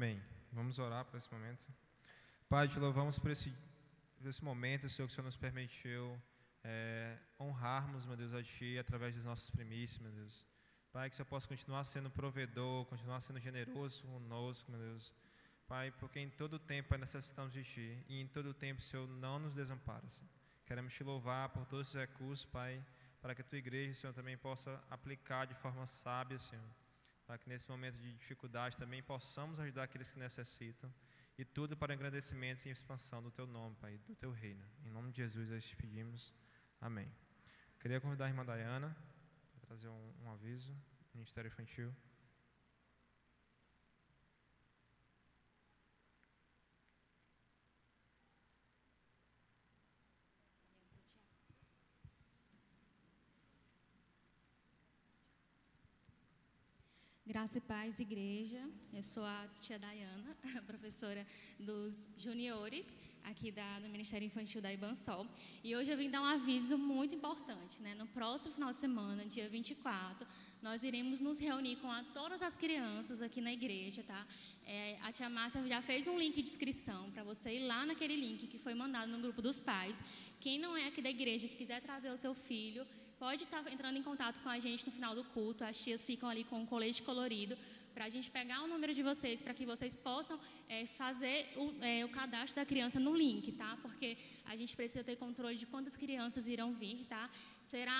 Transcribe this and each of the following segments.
Amém. Vamos orar por esse momento. Pai, te louvamos por esse momento, Senhor, que o Senhor nos permitiu honrarmos, meu Deus, a Ti através das nossas primícias, meu Deus. Pai, que o Senhor possa continuar sendo provedor, continuar sendo generoso conosco, meu Deus. Pai, porque em todo o tempo, Pai, necessitamos de Ti, e em todo o tempo, Senhor, não nos desampara, Senhor. Queremos Te louvar por todos os recursos, Pai, para que a Tua igreja, Senhor, também possa aplicar de forma sábia, Senhor, para que nesse momento de dificuldade também possamos ajudar aqueles que necessitam, e tudo para o engrandecimento e expansão do Teu nome, Pai, do Teu reino. Em nome de Jesus, nós te pedimos. Amém. Queria convidar a irmã Dayana para trazer um aviso, Ministério Infantil. Graça e paz, igreja. Eu sou a tia Dayana, a professora dos juniores aqui do Ministério Infantil da Ibansol. E hoje eu vim dar um aviso muito importante, né? No próximo final de semana, dia 24, nós iremos nos reunir com todas as crianças aqui na igreja, tá? A tia Márcia já fez um link de inscrição para você ir lá naquele link que foi mandado no grupo dos pais. Quem não é aqui da igreja que quiser trazer o seu filho, pode estar entrando em contato com a gente no final do culto. As tias ficam ali com um colete colorido para a gente pegar o número de vocês, para que vocês possam fazer o cadastro da criança no link, tá? Porque a gente precisa ter controle de quantas crianças irão vir, tá? Será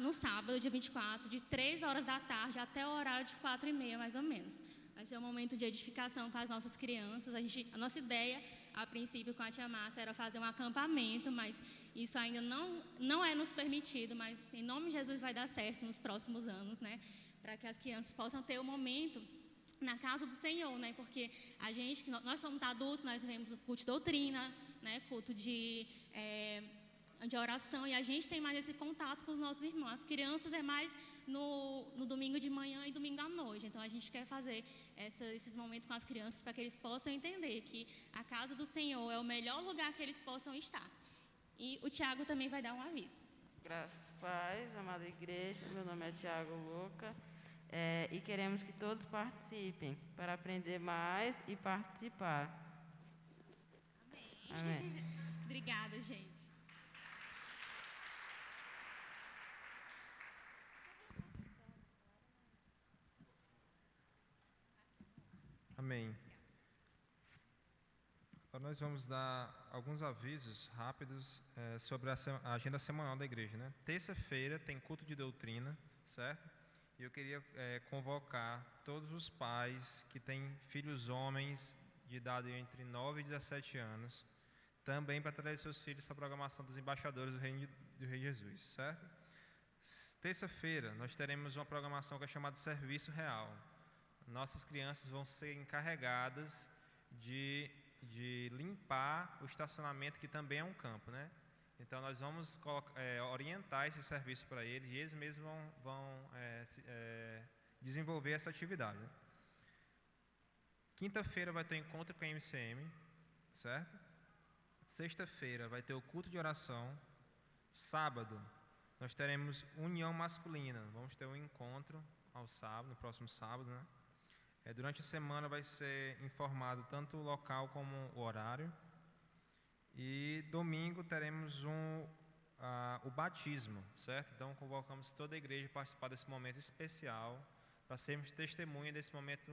no sábado, dia 24, de 3 horas da tarde até o horário de 4h30, mais ou menos. Vai ser um momento de edificação com as nossas crianças. A nossa ideia, a princípio, com a tia Márcia, era fazer um acampamento, mas isso ainda não é nos permitido, mas em nome de Jesus vai dar certo nos próximos anos, né? Para que as crianças possam ter um momento na casa do Senhor, né? Porque nós somos adultos, nós vemos o culto de doutrina, né? Culto de oração, e a gente tem mais esse contato com os nossos irmãos. As crianças é mais no domingo de manhã e domingo à noite. Então a gente quer fazer esses momentos com as crianças para que eles possam entender que a casa do Senhor é o melhor lugar que eles possam estar. E o Tiago também vai dar um aviso. Graças a paz, amada igreja, meu nome é Tiago Luca, e queremos que todos participem para aprender mais e participar. Amém. Obrigada, gente. Amém. Agora nós vamos dar alguns avisos rápidos sobre a agenda semanal da igreja, né? Terça-feira tem culto de doutrina, certo? E eu queria convocar todos os pais que têm filhos homens de idade entre 9 e 17 anos, também para trazer seus filhos para a programação dos embaixadores do Reino do Rei Jesus, certo? Terça-feira nós teremos uma programação que é chamada Serviço Real. Nossas crianças vão ser encarregadas de limpar o estacionamento, que também é um campo, né? Então nós vamos orientar esse serviço para eles, e eles mesmos vão desenvolver essa atividade. Quinta-feira vai ter encontro com a MCM, certo? Sexta-feira vai ter o culto de oração. Sábado nós teremos união masculina. Vamos ter um encontro no próximo sábado, né? Durante a semana vai ser informado tanto o local como o horário. E domingo teremos o batismo, certo? Então convocamos toda a igreja a participar desse momento especial, para sermos testemunha desse momento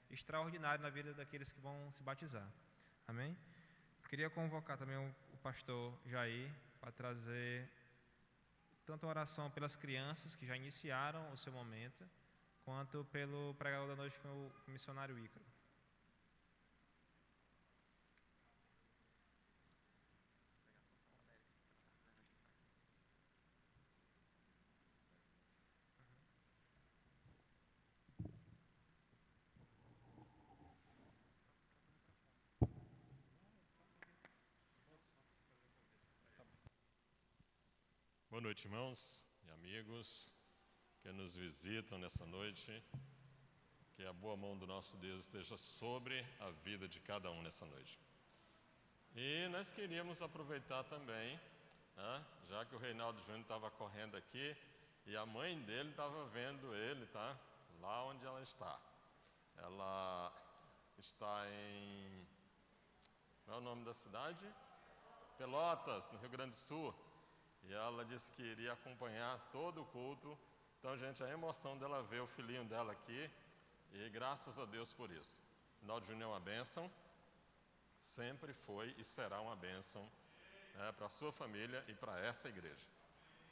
extraordinário na vida daqueles que vão se batizar. Amém? Queria convocar também o pastor Jair para trazer tanto a oração pelas crianças que já iniciaram o seu momento, quanto pelo pregador da noite, com o missionário Ícaro. Boa noite, irmãos e amigos que nos visitam nessa noite. Que a boa mão do nosso Deus esteja sobre a vida de cada um nessa noite. E nós queríamos aproveitar também, já que o Reinaldo Júnior estava correndo aqui, e a mãe dele estava vendo ele, tá? Lá onde ela está. Ela está em... Qual é o nome da cidade? Pelotas, no Rio Grande do Sul. E ela disse que iria acompanhar todo o culto. Então, gente, a emoção dela ver o filhinho dela aqui, e graças a Deus por isso. Final de junho é uma bênção, sempre foi e será uma bênção para a sua família e para essa igreja.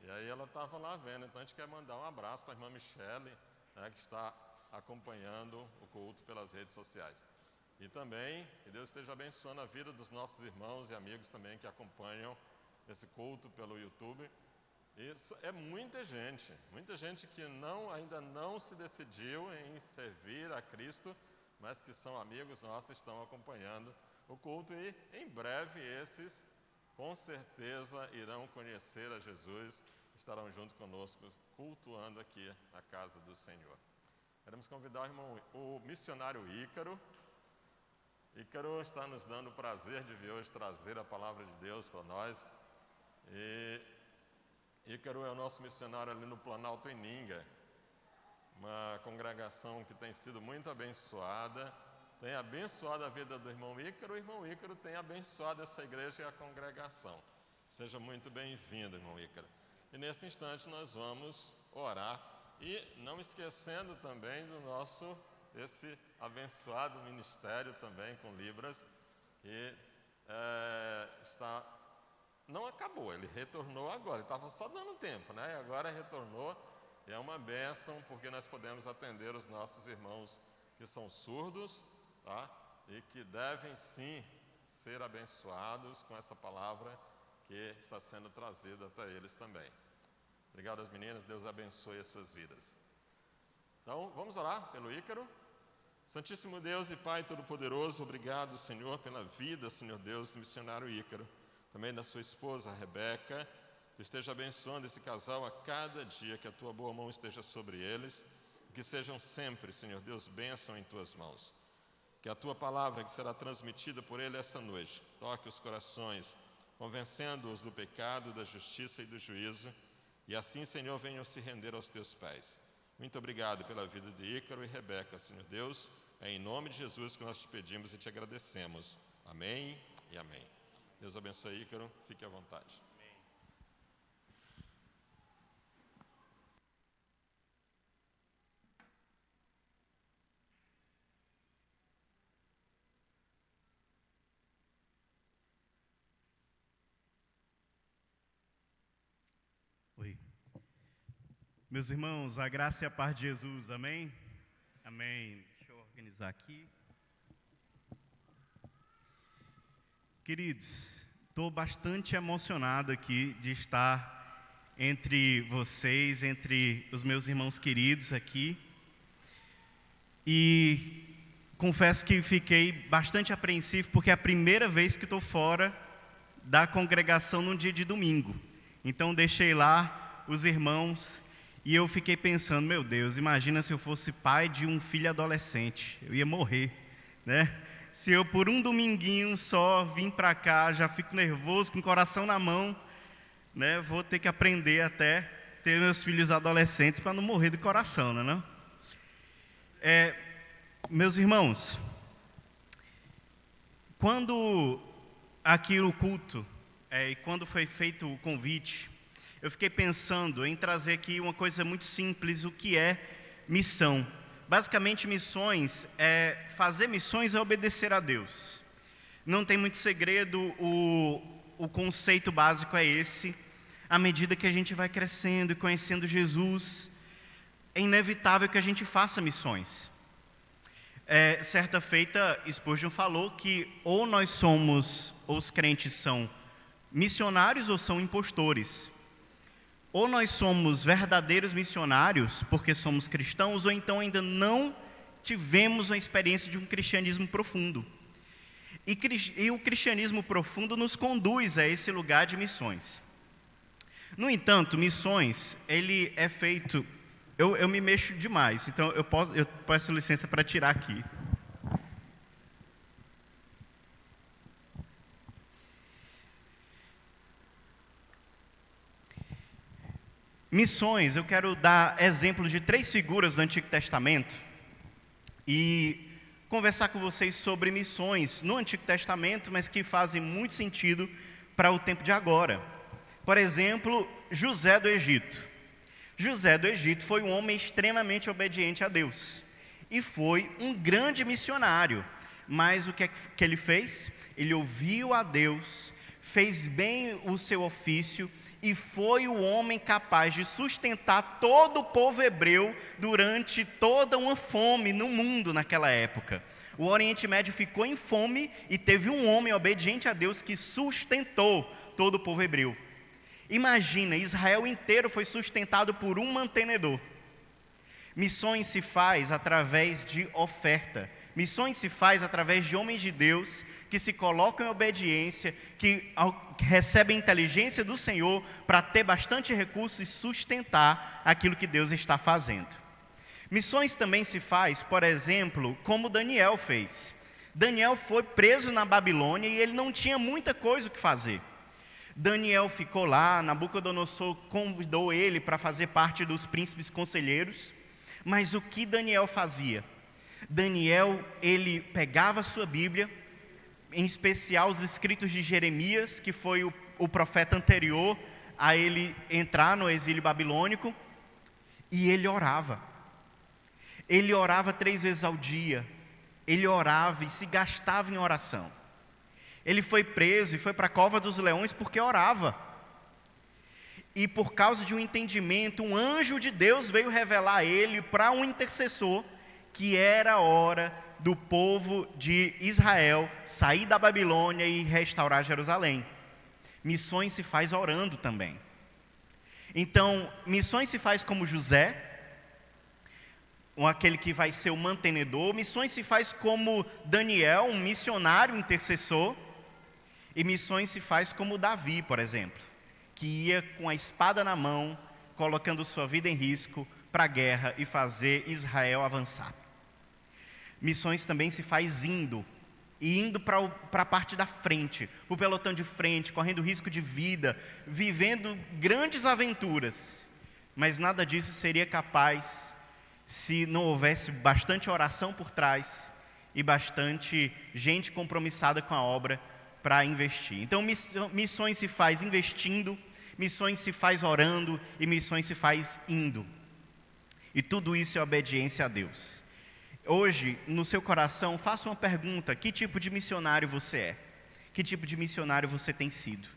E aí ela estava lá vendo, então a gente quer mandar um abraço para a irmã Michele, que está acompanhando o culto pelas redes sociais. E também, que Deus esteja abençoando a vida dos nossos irmãos e amigos também que acompanham esse culto pelo YouTube. Isso é muita gente que ainda não se decidiu em servir a Cristo, mas que são amigos nossos, estão acompanhando o culto e em breve esses, com certeza, irão conhecer a Jesus, estarão junto conosco, cultuando aqui a casa do Senhor. Queremos convidar o irmão, o missionário Ícaro. Ícaro está nos dando o prazer de vir hoje trazer a palavra de Deus para nós. E Ícaro é o nosso missionário ali no Planalto Eninga, uma congregação que tem sido muito abençoada, tem abençoado a vida do irmão Ícaro, o irmão Ícaro tem abençoado essa igreja e a congregação. Seja muito bem-vindo, irmão Ícaro. E nesse instante nós vamos orar, e não esquecendo também do nosso, esse abençoado ministério também com Libras, que não acabou, ele retornou agora, ele estava só dando tempo, né? E agora retornou, e é uma bênção, porque nós podemos atender os nossos irmãos que são surdos, tá? E que devem sim ser abençoados com essa palavra que está sendo trazida até eles também. Obrigado às meninas, Deus abençoe as suas vidas. Então, vamos orar pelo Ícaro. Santíssimo Deus e Pai Todo-Poderoso, obrigado, Senhor, pela vida, Senhor Deus, do missionário Ícaro, também da sua esposa, Rebeca. Tu esteja abençoando esse casal a cada dia, que a Tua boa mão esteja sobre eles, que sejam sempre, Senhor Deus, bênção em Tuas mãos. Que a Tua palavra, que será transmitida por ele essa noite, toque os corações, convencendo-os do pecado, da justiça e do juízo, e assim, Senhor, venham se render aos Teus pés. Muito obrigado pela vida de Ícaro e Rebeca, Senhor Deus. É em nome de Jesus que nós te pedimos e te agradecemos. Amém e amém. Deus abençoe, Ícaro. Fique à vontade. Oi. Meus irmãos, a graça e a paz de Jesus, amém? Amém. Deixa eu organizar aqui. Queridos, estou bastante emocionado aqui de estar entre vocês, entre os meus irmãos queridos aqui. E confesso que fiquei bastante apreensivo, porque é a primeira vez que estou fora da congregação num dia de domingo. Então deixei lá os irmãos e eu fiquei pensando, meu Deus, imagina se eu fosse pai de um filho adolescente, eu ia morrer, né? Se eu por um dominguinho só vim para cá, já fico nervoso, com o coração na mão, né? Vou ter que aprender até ter meus filhos adolescentes para não morrer de coração, não é? Meus irmãos, quando aqui no culto, e quando foi feito o convite, eu fiquei pensando em trazer aqui uma coisa muito simples, o que é missão. Basicamente, fazer missões é obedecer a Deus. Não tem muito segredo, o conceito básico é esse. À medida que a gente vai crescendo e conhecendo Jesus, é inevitável que a gente faça missões. Certa feita, Spurgeon falou que ou os crentes são missionários ou são impostores. Ou nós somos verdadeiros missionários, porque somos cristãos, ou então ainda não tivemos uma experiência de um cristianismo profundo. E o cristianismo profundo nos conduz a esse lugar de missões. No entanto, missões, ele é feito... Eu me mexo demais, então eu peço licença para tirar aqui. Missões, eu quero dar exemplo de 3 figuras do Antigo Testamento e conversar com vocês sobre missões no Antigo Testamento, mas que fazem muito sentido para o tempo de agora. Por exemplo, José do Egito. José do Egito foi um homem extremamente obediente a Deus e foi um grande missionário. Mas o que é que ele fez? Ele ouviu a Deus, fez bem o seu ofício e foi o homem capaz de sustentar todo o povo hebreu durante toda uma fome no mundo naquela época. O Oriente Médio ficou em fome e teve um homem obediente a Deus que sustentou todo o povo hebreu. Imagina, Israel inteiro foi sustentado por um mantenedor. Missões se faz através de oferta. Missões se faz através de homens de Deus que se colocam em obediência, que recebem inteligência do Senhor para ter bastante recursos e sustentar aquilo que Deus está fazendo. Missões também se faz, por exemplo, como Daniel fez. Daniel foi preso na Babilônia e ele não tinha muita coisa o que fazer. Daniel ficou lá, Nabucodonosor convidou ele para fazer parte dos príncipes conselheiros. Mas o que Daniel fazia? Daniel, ele pegava a sua Bíblia, em especial os escritos de Jeremias, que foi o profeta anterior a ele entrar no exílio babilônico, e ele orava. Ele orava 3 vezes ao dia, ele orava e se gastava em oração. Ele foi preso e foi para a cova dos leões porque orava. E por causa de um entendimento, um anjo de Deus veio revelar a ele para um intercessor que era a hora do povo de Israel sair da Babilônia e restaurar Jerusalém. Missões se faz orando também. Então, missões se faz como José, aquele que vai ser o mantenedor. Missões se faz como Daniel, um missionário intercessor. E missões se faz como Davi, por exemplo, que ia com a espada na mão, colocando sua vida em risco para a guerra e fazer Israel avançar. Missões também se faz indo para a parte da frente, o pelotão de frente, correndo risco de vida, vivendo grandes aventuras. Mas nada disso seria capaz se não houvesse bastante oração por trás e bastante gente compromissada com a obra para investir. Então, missões se faz investindo, missões se faz orando e missões se faz indo. E tudo isso é obediência a Deus. Hoje, no seu coração, faça uma pergunta: que tipo de missionário você é? Que tipo de missionário você tem sido?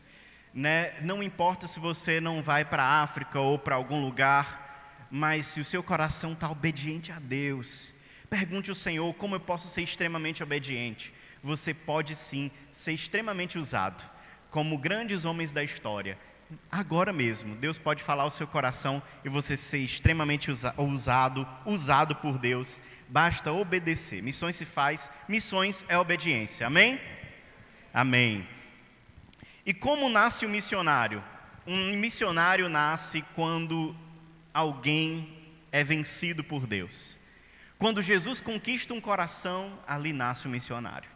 Não importa se você não vai para a África ou para algum lugar, mas se o seu coração está obediente a Deus, pergunte ao Senhor: como eu posso ser extremamente obediente? Você pode sim ser extremamente usado, como grandes homens da história. Agora mesmo, Deus pode falar ao seu coração e você ser extremamente usado por Deus. Basta obedecer. Missões se faz, missões é obediência. Amém? Amém. E como nasce um missionário? Um missionário nasce quando alguém é vencido por Deus. Quando Jesus conquista um coração, ali nasce um missionário.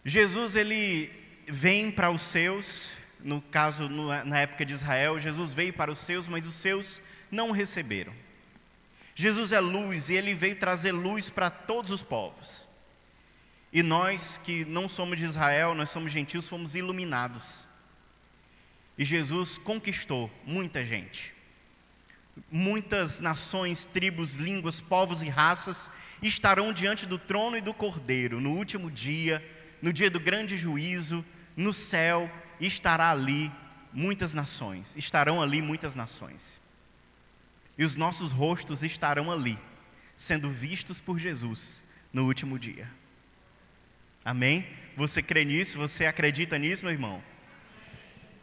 Jesus, ele vem para os seus, no caso, na época de Israel, Jesus veio para os seus, mas os seus não o receberam. Jesus é luz e ele veio trazer luz para todos os povos. E nós que não somos de Israel, nós somos gentios, fomos iluminados. E Jesus conquistou muita gente. Muitas nações, tribos, línguas, povos e raças estarão diante do trono e do Cordeiro no último dia, no dia do grande juízo. No céu estarão ali muitas nações. E os nossos rostos estarão ali, sendo vistos por Jesus no último dia. Amém? Você crê nisso? Você acredita nisso, meu irmão?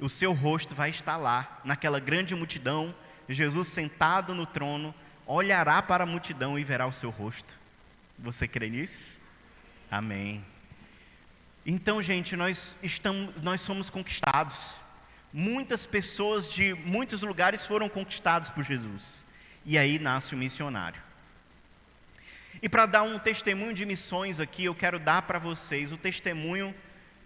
O seu rosto vai estar lá, naquela grande multidão. Jesus sentado no trono, olhará para a multidão e verá o seu rosto. Você crê nisso? Amém. Então, gente, nós somos conquistados. Muitas pessoas de muitos lugares foram conquistadas por Jesus. E aí nasce o missionário. E para dar um testemunho de missões aqui, eu quero dar para vocês o testemunho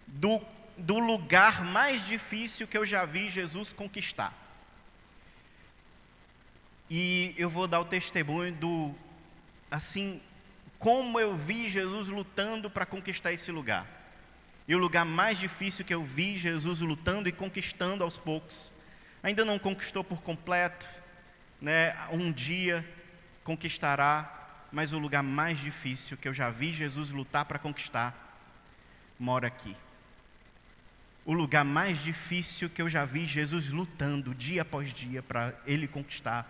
do lugar mais difícil que eu já vi Jesus conquistar. E eu vou dar o testemunho assim, como eu vi Jesus lutando para conquistar esse lugar. E o lugar mais difícil que eu vi Jesus lutando e conquistando aos poucos. Ainda não conquistou por completo, né? Um dia conquistará, mas o lugar mais difícil que eu já vi Jesus lutar para conquistar, mora aqui. O lugar mais difícil que eu já vi Jesus lutando dia após dia para Ele conquistar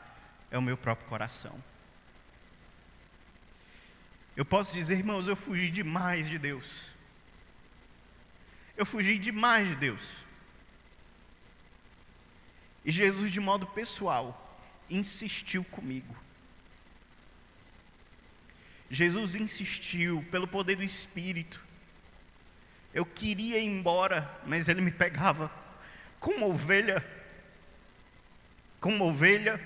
é o meu próprio coração. Eu posso dizer, irmãos, eu fugi demais de Deus. Eu fugi demais de Deus. E Jesus, de modo pessoal, insistiu comigo. Jesus insistiu pelo poder do Espírito. Eu queria ir embora, mas Ele me pegava como uma ovelha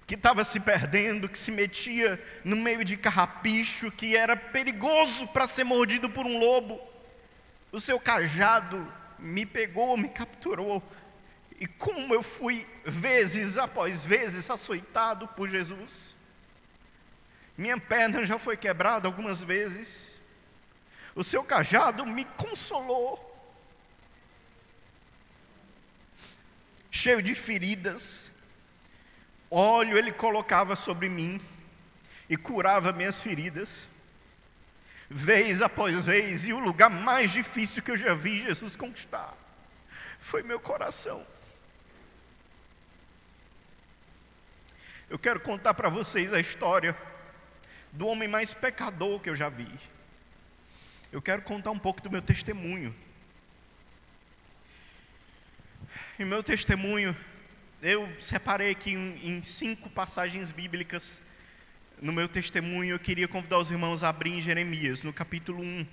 que estava se perdendo, que se metia no meio de carrapicho, que era perigoso para ser mordido por um lobo. O seu cajado me pegou, me capturou. E como eu fui vezes após vezes açoitado por Jesus. Minha perna já foi quebrada algumas vezes. O seu cajado me consolou. Cheio de feridas. Óleo Ele colocava sobre mim e curava minhas feridas. Vez após vez, e o lugar mais difícil que eu já vi Jesus conquistar foi meu coração. Eu quero contar para vocês a história do homem mais pecador que eu já vi. Eu quero contar um pouco do meu testemunho. E meu testemunho, eu separei aqui em 5 passagens bíblicas. No meu testemunho, eu queria convidar os irmãos a abrir em Jeremias, no capítulo 1.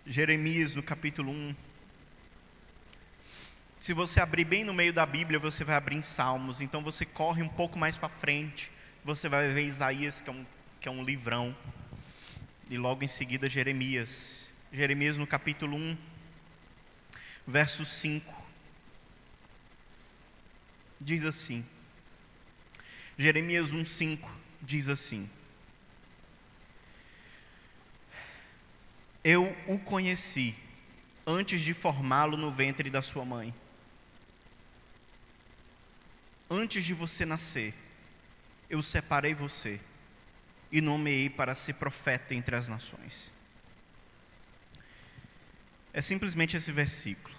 Jeremias, no capítulo 1. Se você abrir bem no meio da Bíblia, você vai abrir em Salmos. Então você corre um pouco mais para frente, você vai ver Isaías, que é um livrão. E logo em seguida Jeremias. Jeremias no capítulo 1, verso 5. Diz assim. Jeremias 1:5 diz assim: Eu o conheci antes de formá-lo no ventre da sua mãe. Antes de você nascer, eu separei você e nomeei para ser profeta entre as nações. É simplesmente esse versículo.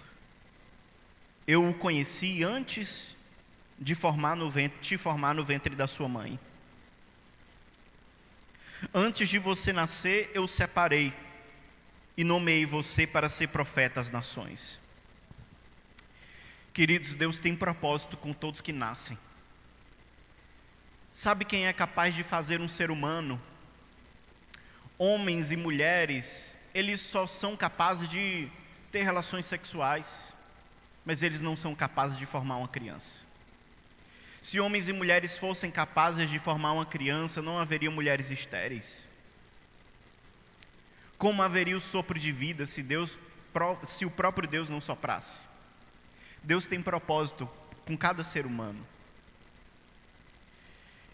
Eu o conheci antes de te formar no ventre da sua mãe. Antes de você nascer, eu o separei e nomeei você para ser profeta às nações. Queridos, Deus tem propósito com todos que nascem. Sabe quem é capaz de fazer um ser humano? Homens e mulheres, eles só são capazes de ter relações sexuais, mas eles não são capazes de formar uma criança. Se homens e mulheres fossem capazes de formar uma criança, não haveria mulheres estéreis. Como haveria o sopro de vida se o próprio Deus não soprasse? Deus tem propósito com cada ser humano.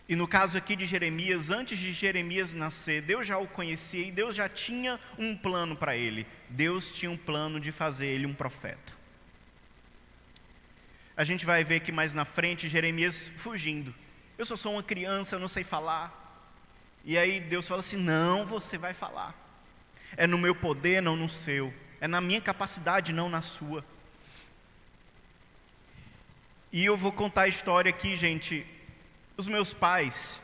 E no caso aqui de Jeremias, antes de Jeremias nascer, Deus já o conhecia e Deus já tinha um plano para ele. Deus tinha um plano de fazer ele um profeta. A gente vai ver aqui mais na frente Jeremias fugindo. Eu só sou uma criança, eu não sei falar. E aí Deus fala assim: não, você vai falar. É no meu poder, não no seu. É na minha capacidade, não na sua. E eu vou contar a história aqui, gente. Os meus pais,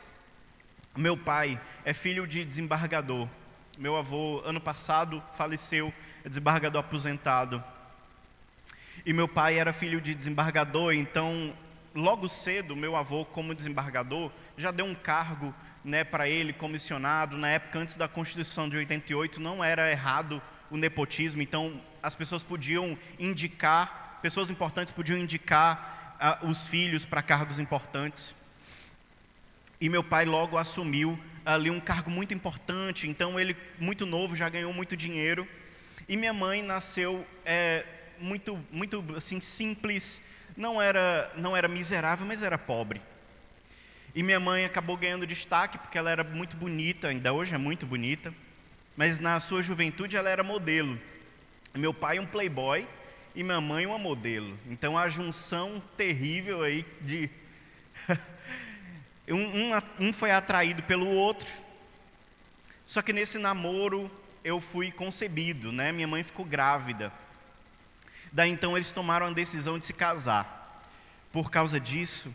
meu pai é filho de desembargador. Meu avô, ano passado, faleceu, é desembargador aposentado. E meu pai era filho de desembargador, então, logo cedo, meu avô, como desembargador, já deu um cargo, né, para ele, comissionado. Na época, antes da Constituição de 88, não era errado o nepotismo, então as pessoas podiam indicar, pessoas importantes podiam indicar os filhos para cargos importantes. E meu pai logo assumiu ali um cargo muito importante, então ele, muito novo, já ganhou muito dinheiro. E minha mãe nasceu muito assim, simples, não era miserável, mas era pobre. E minha mãe acabou ganhando destaque porque ela era muito bonita, ainda hoje é muito bonita, mas na sua juventude ela era modelo. Meu pai um playboy e minha mãe uma modelo. Então a junção terrível aí de um foi atraído pelo outro. Só que nesse namoro eu fui concebido, né? Minha mãe ficou grávida. Daí então eles tomaram a decisão de se casar. Por causa disso,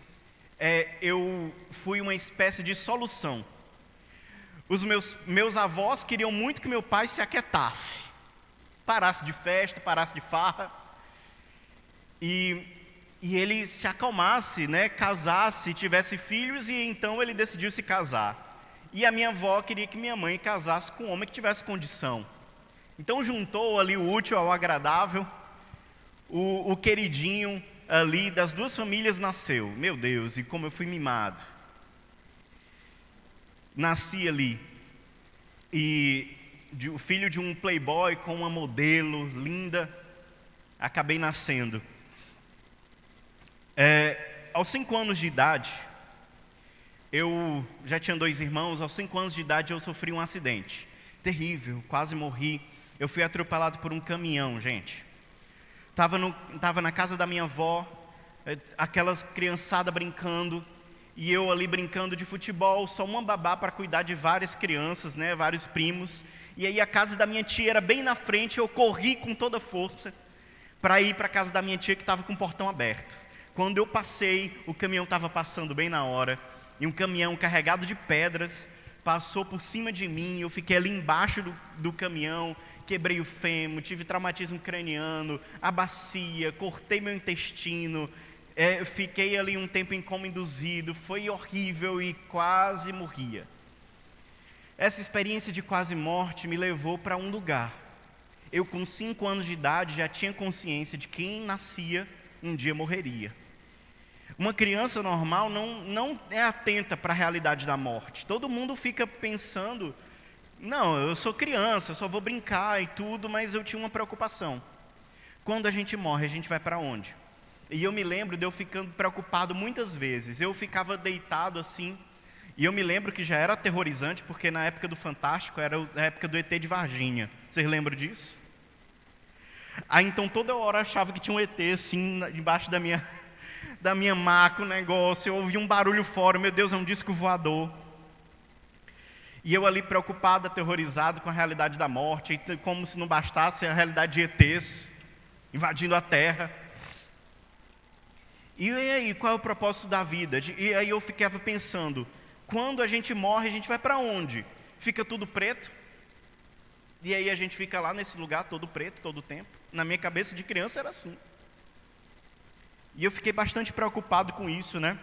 eu fui uma espécie de solução. Os meus avós queriam muito que meu pai se aquietasse, parasse de festa, parasse de farra, e ele se acalmasse, né, casasse, tivesse filhos, e então ele decidiu se casar. E a minha avó queria que minha mãe casasse com um homem que tivesse condição. Então juntou ali o útil ao agradável, o queridinho ali das duas famílias nasceu. Meu Deus, e como eu fui mimado. Nasci ali, e o filho de um playboy com uma modelo linda, acabei nascendo. Aos 5 anos de idade, eu já tinha 2 irmãos, aos 5 anos de idade eu sofri um acidente terrível, quase morri. Eu fui atropelado por um caminhão, gente. Tava na casa da minha avó, aquela criançada brincando, e eu ali brincando de futebol, só uma babá para cuidar de várias crianças, né, vários primos. E aí a casa da minha tia era bem na frente, eu corri com toda a força para ir para a casa da minha tia que estava com o portão aberto. Quando eu passei, o caminhão estava passando bem na hora, e um caminhão carregado de pedras passou por cima de mim. Eu fiquei ali embaixo do caminhão, quebrei o fêmur, tive traumatismo craniano, a bacia, cortei meu intestino, fiquei ali um tempo em coma induzido, foi horrível e quase morria. Essa experiência de quase morte me levou para um lugar. Eu com 5 anos de idade já tinha consciência de que quem nascia um dia morreria. Uma criança normal não é atenta para a realidade da morte. Todo mundo fica pensando, não, eu sou criança, eu só vou brincar e tudo, mas eu tinha uma preocupação. Quando a gente morre, a gente vai para onde? E eu me lembro de eu ficando preocupado muitas vezes. Eu ficava deitado assim, e eu me lembro que já era aterrorizante, porque na época do Fantástico, era a época do ET de Varginha. Vocês lembram disso? Aí então toda hora eu achava que tinha um ET assim, embaixo da minha maca, o negócio, eu ouvi um barulho fora, meu Deus, é um disco voador. E eu ali preocupado, aterrorizado com a realidade da morte, e como se não bastasse a realidade de ETs invadindo a Terra. E aí, qual é o propósito da vida? E aí eu ficava pensando, quando a gente morre, a gente vai para onde? Fica tudo preto? E aí a gente fica lá nesse lugar todo preto, todo o tempo? Na minha cabeça de criança era assim. E eu fiquei bastante preocupado com isso, né?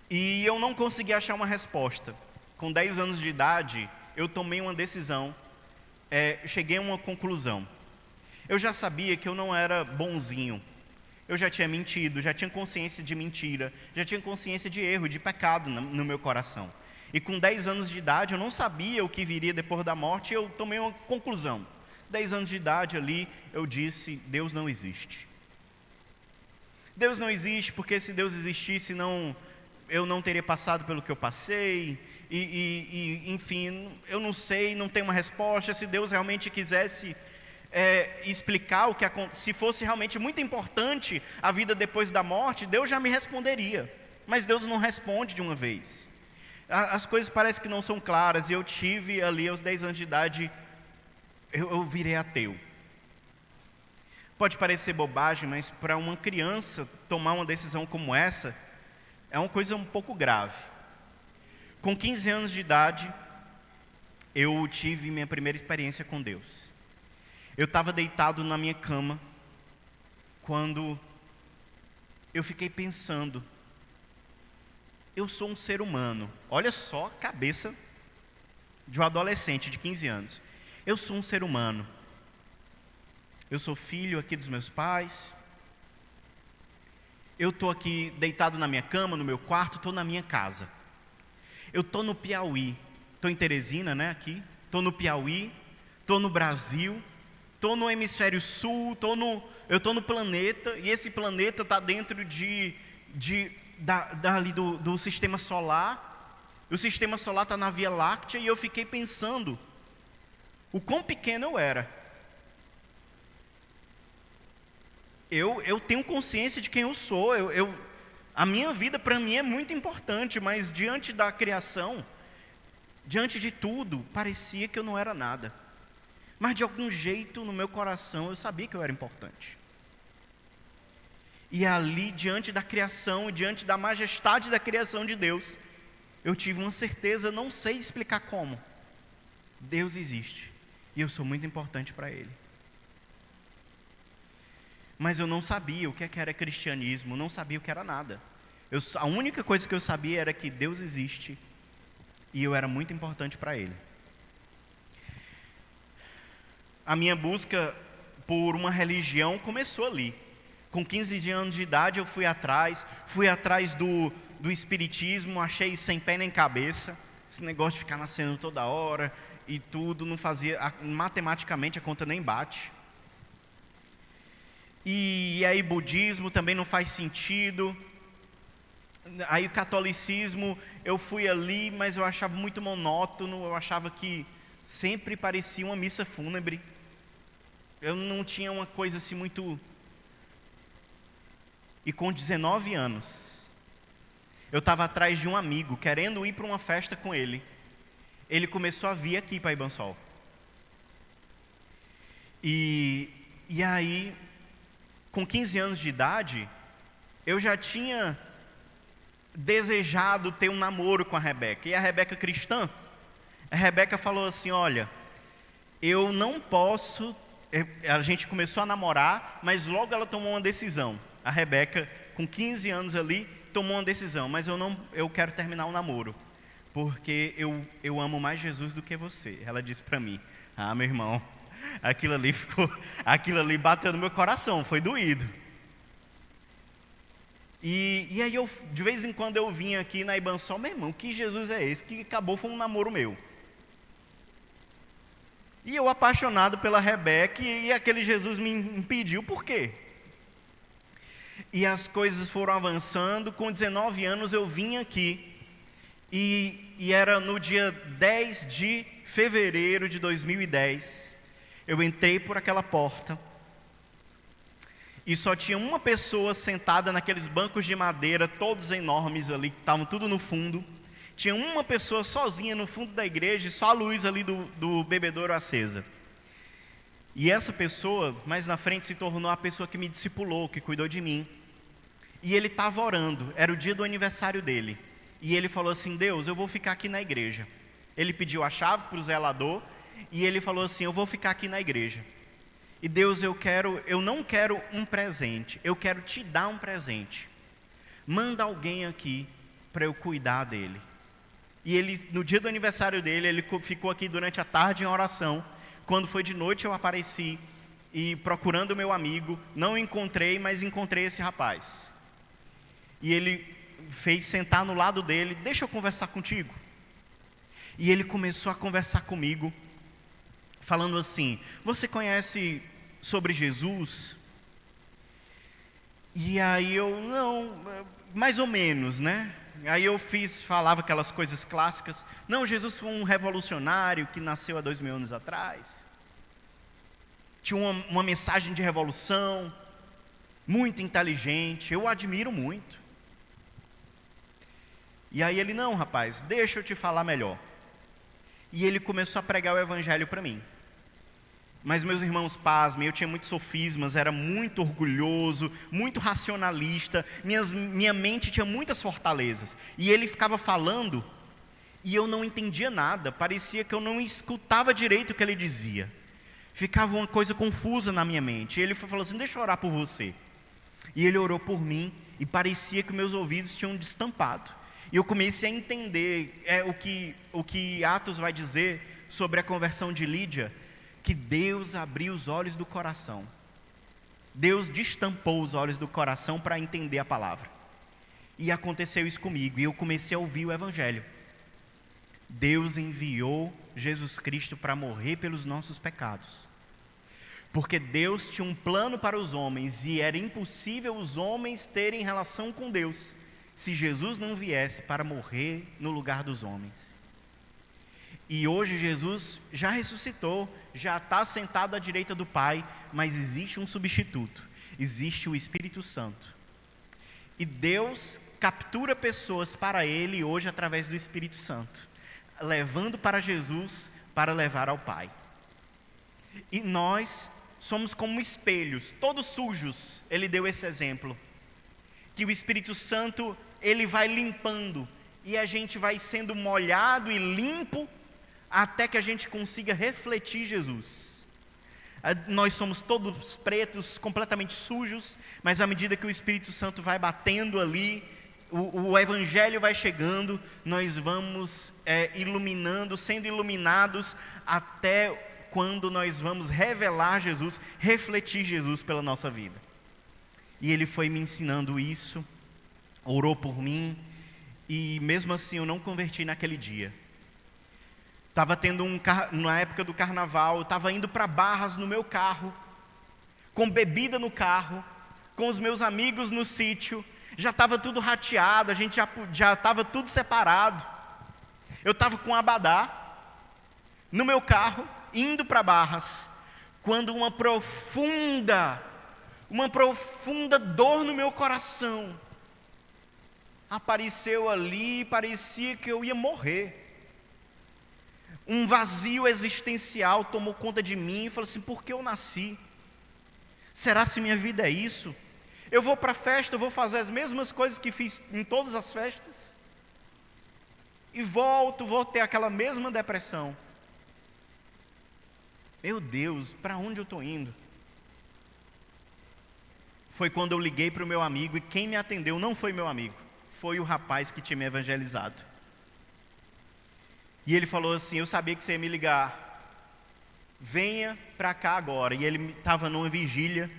E eu não consegui achar uma resposta. Com 10 anos de idade, eu tomei uma decisão, cheguei a uma conclusão. Eu já sabia que eu não era bonzinho. Eu já tinha mentido, já tinha consciência de mentira, já tinha consciência de erro, de pecado no meu coração. E com 10 anos de idade, eu não sabia o que viria depois da morte, eu tomei uma conclusão. 10 anos de idade ali, eu disse, Deus não existe. Deus não existe, porque se Deus existisse, eu não teria passado pelo que eu passei, enfim, eu não sei, não tenho uma resposta. Se Deus realmente quisesse explicar o que se fosse realmente muito importante a vida depois da morte, Deus já me responderia, mas Deus não responde de uma vez. As coisas parecem que não são claras, e eu tive ali aos 10 anos de idade, eu virei ateu. Pode parecer bobagem, mas para uma criança tomar uma decisão como essa, é uma coisa um pouco grave. Com 15 anos de idade, eu tive minha primeira experiência com Deus. Eu estava deitado na minha cama, quando eu fiquei pensando, eu sou um ser humano. Olha só a cabeça de um adolescente de 15 anos. Eu sou um ser humano. Eu sou filho aqui dos meus pais. Eu estou aqui deitado na minha cama, no meu quarto, estou na minha casa. Eu estou no Piauí. Estou em Teresina, né, aqui. Estou no Piauí, estou no Brasil, estou no hemisfério sul, eu estou no planeta, e esse planeta está dentro do sistema solar. O sistema solar está na Via Láctea, e eu fiquei pensando o quão pequeno eu era. Eu tenho consciência de quem eu sou, a minha vida para mim é muito importante, mas diante da criação, diante de tudo, parecia que eu não era nada. Mas de algum jeito no meu coração eu sabia que eu era importante. E ali, diante da criação, diante da majestade da criação de Deus, eu tive uma certeza, não sei explicar como. Deus existe e eu sou muito importante para Ele. Mas eu não sabia o que era cristianismo, não sabia o que era nada. A única coisa que eu sabia era que Deus existe e eu era muito importante para Ele. A minha busca por uma religião começou ali. Com 15 anos de idade eu fui atrás do espiritismo, achei sem pé nem cabeça. Esse negócio de ficar nascendo toda hora e tudo, não fazia, matematicamente a conta nem bate. E aí budismo também não faz sentido. Aí o catolicismo, eu fui ali, mas eu achava muito monótono, eu achava que sempre parecia uma missa fúnebre. Eu não tinha uma coisa assim muito... E com 19 anos, eu estava atrás de um amigo, querendo ir para uma festa com ele. Ele começou a vir aqui para Ibansol. E aí, com 15 anos de idade, eu já tinha desejado ter um namoro com a Rebeca. E a Rebeca cristã, a Rebeca falou assim, olha, eu não posso... A gente começou a namorar, mas logo ela tomou uma decisão. A Rebeca, com 15 anos ali, tomou uma decisão, mas eu quero terminar o namoro, porque eu amo mais Jesus do que você. Ela disse para mim, meu irmão, aquilo ali bateu no meu coração, foi doído. E aí de vez em quando eu vinha aqui na Ibansol, meu irmão, que Jesus é esse? Que acabou foi um namoro meu. E eu apaixonado pela Rebeca, e aquele Jesus me impediu, por quê? E as coisas foram avançando, com 19 anos eu vim aqui, e era no dia 10 de fevereiro de 2010, eu entrei por aquela porta, e só tinha uma pessoa sentada naqueles bancos de madeira, todos enormes ali, que estavam tudo no fundo. Tinha uma pessoa sozinha no fundo da igreja, e só a luz ali do bebedouro acesa. E essa pessoa, mais na frente, se tornou a pessoa que me discipulou, que cuidou de mim. E ele estava orando, era o dia do aniversário dele. E ele falou assim, Deus, eu vou ficar aqui na igreja. Ele pediu a chave para o zelador, e ele falou assim, eu vou ficar aqui na igreja. E Deus, eu não quero um presente, eu quero te dar um presente. Manda alguém aqui para eu cuidar dele. E ele, no dia do aniversário dele, ele ficou aqui durante a tarde em oração. Quando foi de noite eu apareci, e procurando o meu amigo, não encontrei, mas encontrei esse rapaz. E ele fez sentar no lado dele, deixa eu conversar contigo. E ele começou a conversar comigo, falando assim, você conhece sobre Jesus? E aí eu, não, mais ou menos, né? Aí eu falava aquelas coisas clássicas. Não, Jesus foi um revolucionário que nasceu há 2000 anos atrás. Tinha uma mensagem de revolução, muito inteligente, eu o admiro muito. E aí ele, não rapaz, deixa eu te falar melhor. E ele começou a pregar o evangelho para mim. Mas meus irmãos, pasmem, eu tinha muitos sofismas, era muito orgulhoso, muito racionalista, minha mente tinha muitas fortalezas. E ele ficava falando, e eu não entendia nada, parecia que eu não escutava direito o que ele dizia. Ficava uma coisa confusa na minha mente. E ele falou assim, deixa eu orar por você. E ele orou por mim, e parecia que meus ouvidos tinham destampado. E eu comecei a entender o que Atos vai dizer sobre a conversão de Lídia, que Deus abriu os olhos do coração. Deus destampou os olhos do coração para entender a palavra. E aconteceu isso comigo, e eu comecei a ouvir o evangelho. Deus enviou Jesus Cristo para morrer pelos nossos pecados, Porque Deus tinha um plano para os homens e era impossível os homens terem relação com Deus se Jesus não viesse para morrer no lugar dos homens. E hoje Jesus já ressuscitou, já está sentado à direita do Pai, mas existe um substituto, existe o Espírito Santo. E Deus captura pessoas para Ele hoje através do Espírito Santo, levando para Jesus para levar ao Pai. E nós somos como espelhos, todos sujos. Ele deu esse exemplo, que o Espírito Santo, ele vai limpando, e a gente vai sendo molhado e limpo, até que a gente consiga refletir Jesus. Nós somos todos pretos, completamente sujos, mas à medida que o Espírito Santo vai batendo ali, o Evangelho vai chegando, nós vamos iluminando, sendo iluminados, até quando nós vamos revelar Jesus, refletir Jesus pela nossa vida. E ele foi me ensinando isso, orou por mim, e mesmo assim eu não converti naquele dia. Estava tendo na época do carnaval, eu estava indo para Barras no meu carro, com bebida no carro, com os meus amigos no sítio, já estava tudo rateado, a gente já estava tudo separado. Eu estava com abadá no meu carro, indo para Barras, quando uma profunda dor no meu coração apareceu ali, parecia que eu ia morrer. Um vazio existencial tomou conta de mim e falou assim: por que eu nasci? Será se minha vida é isso? Eu vou para a festa, eu vou fazer as mesmas coisas que fiz em todas as festas? E vou ter aquela mesma depressão. Meu Deus, para onde eu estou indo? Foi quando eu liguei para o meu amigo, e quem me atendeu não foi meu amigo, foi o rapaz que tinha me evangelizado. E ele falou assim: eu sabia que você ia me ligar, venha para cá agora. E ele estava numa vigília,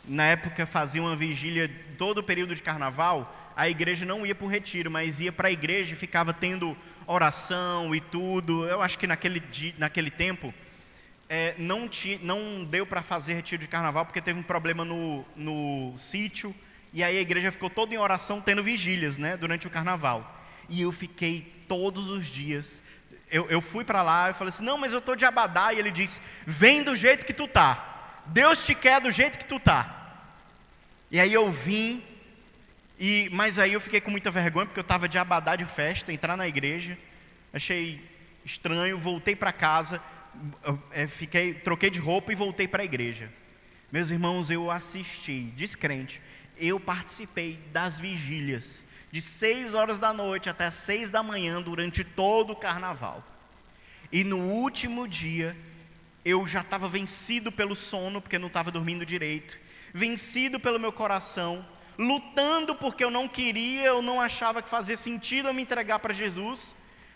na época fazia uma vigília todo o período de carnaval. A igreja não ia para o retiro, mas ia para a igreja e ficava tendo oração e tudo. Eu acho que naquele tempo não deu para fazer retiro de carnaval, porque teve um problema no sítio, e aí a igreja ficou toda em oração, tendo vigílias, né, durante o carnaval. E eu fiquei todos os dias. Eu fui para lá e falei assim: não, mas eu estou de abadá. E ele disse: vem do jeito que tu tá, Deus te quer do jeito que tu tá. E aí eu vim, mas aí eu fiquei com muita vergonha, porque eu estava de abadá de festa, entrar na igreja, achei estranho, voltei para casa, troquei de roupa e voltei para a igreja. Meus irmãos, eu assisti, descrente, eu participei das vigílias, de 6 horas da noite até 6 da manhã, durante todo o carnaval. E no último dia, eu já estava vencido pelo sono, porque não estava dormindo direito, vencido pelo meu coração, lutando porque eu não queria, eu não achava que fazia sentido eu me entregar para Jesus,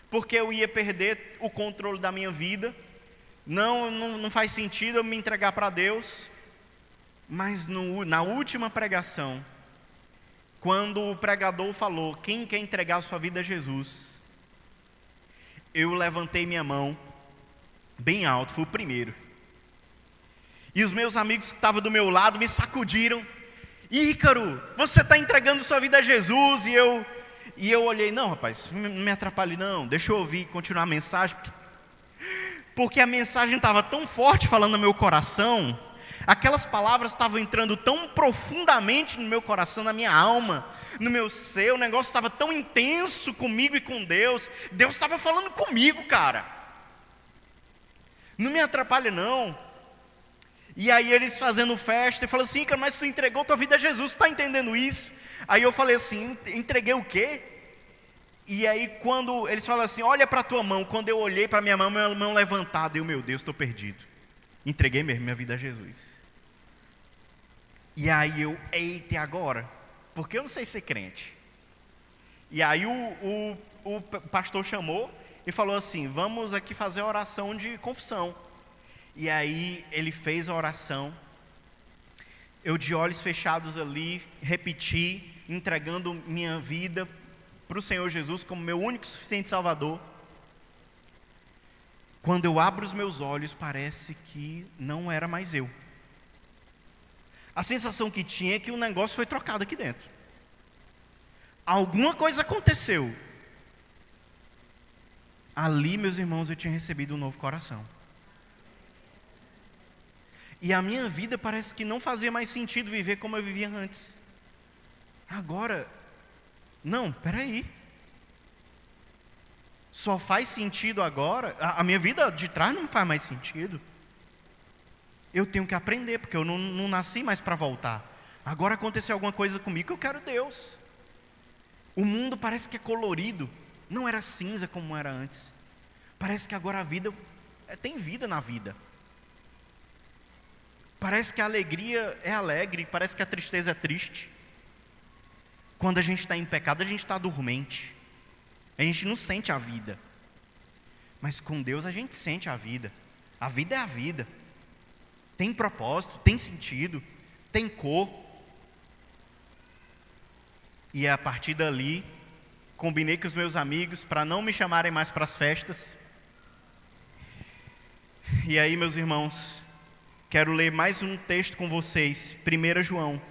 porque eu ia perder o controle da minha vida. Não faz sentido eu me entregar para Deus. Mas na última pregação, quando o pregador falou: quem quer entregar a sua vida a Jesus? Eu levantei minha mão bem alto, fui o primeiro. E os meus amigos que estavam do meu lado me sacudiram: Ícaro, você está entregando sua vida a Jesus? E eu olhei: não, rapaz, não me atrapalhe não, deixa eu ouvir, continuar a mensagem. Porque a mensagem estava tão forte falando no meu coração, aquelas palavras estavam entrando tão profundamente no meu coração, na minha alma, no meu ser. O negócio estava tão intenso comigo e com Deus. Deus estava falando comigo, cara. Não me atrapalha não. E aí eles fazendo festa, e falaram assim: cara, mas tu entregou tua vida a Jesus, tu está entendendo isso? Aí eu falei assim: entreguei o quê? E aí quando eles falam assim: olha para a tua mão. Quando eu olhei para minha mão levantada, eu: meu Deus, estou perdido. Entreguei mesmo minha vida a Jesus. E aí eu: eita, e agora? Porque eu não sei ser crente. E aí o pastor chamou e falou assim: vamos aqui fazer a oração de confissão. E aí ele fez a oração. Eu, de olhos fechados ali, repeti, entregando minha vida para o Senhor Jesus como meu único e suficiente Salvador. Quando eu abro os meus olhos, parece que não era mais eu. A sensação que tinha é que o negócio foi trocado aqui dentro. Alguma coisa aconteceu. Ali, meus irmãos, eu tinha recebido um novo coração. E a minha vida parece que não fazia mais sentido viver como eu vivia antes. Agora, não, peraí. Só faz sentido agora, a minha vida de trás não faz mais sentido. Eu tenho que aprender, porque eu não nasci mais para voltar. Agora aconteceu alguma coisa comigo que eu quero Deus. O mundo parece que é colorido, não era cinza como era antes. Parece que agora a vida, tem vida na vida. Parece que a alegria é alegre, parece que a tristeza é triste. Quando a gente está em pecado, a gente está dormente. A gente não sente a vida. Mas com Deus a gente sente a vida. A vida é a vida. Tem propósito, tem sentido, tem cor. E a partir dali, combinei com os meus amigos para não me chamarem mais para as festas. E aí, meus irmãos, quero ler mais um texto com vocês, 1 João.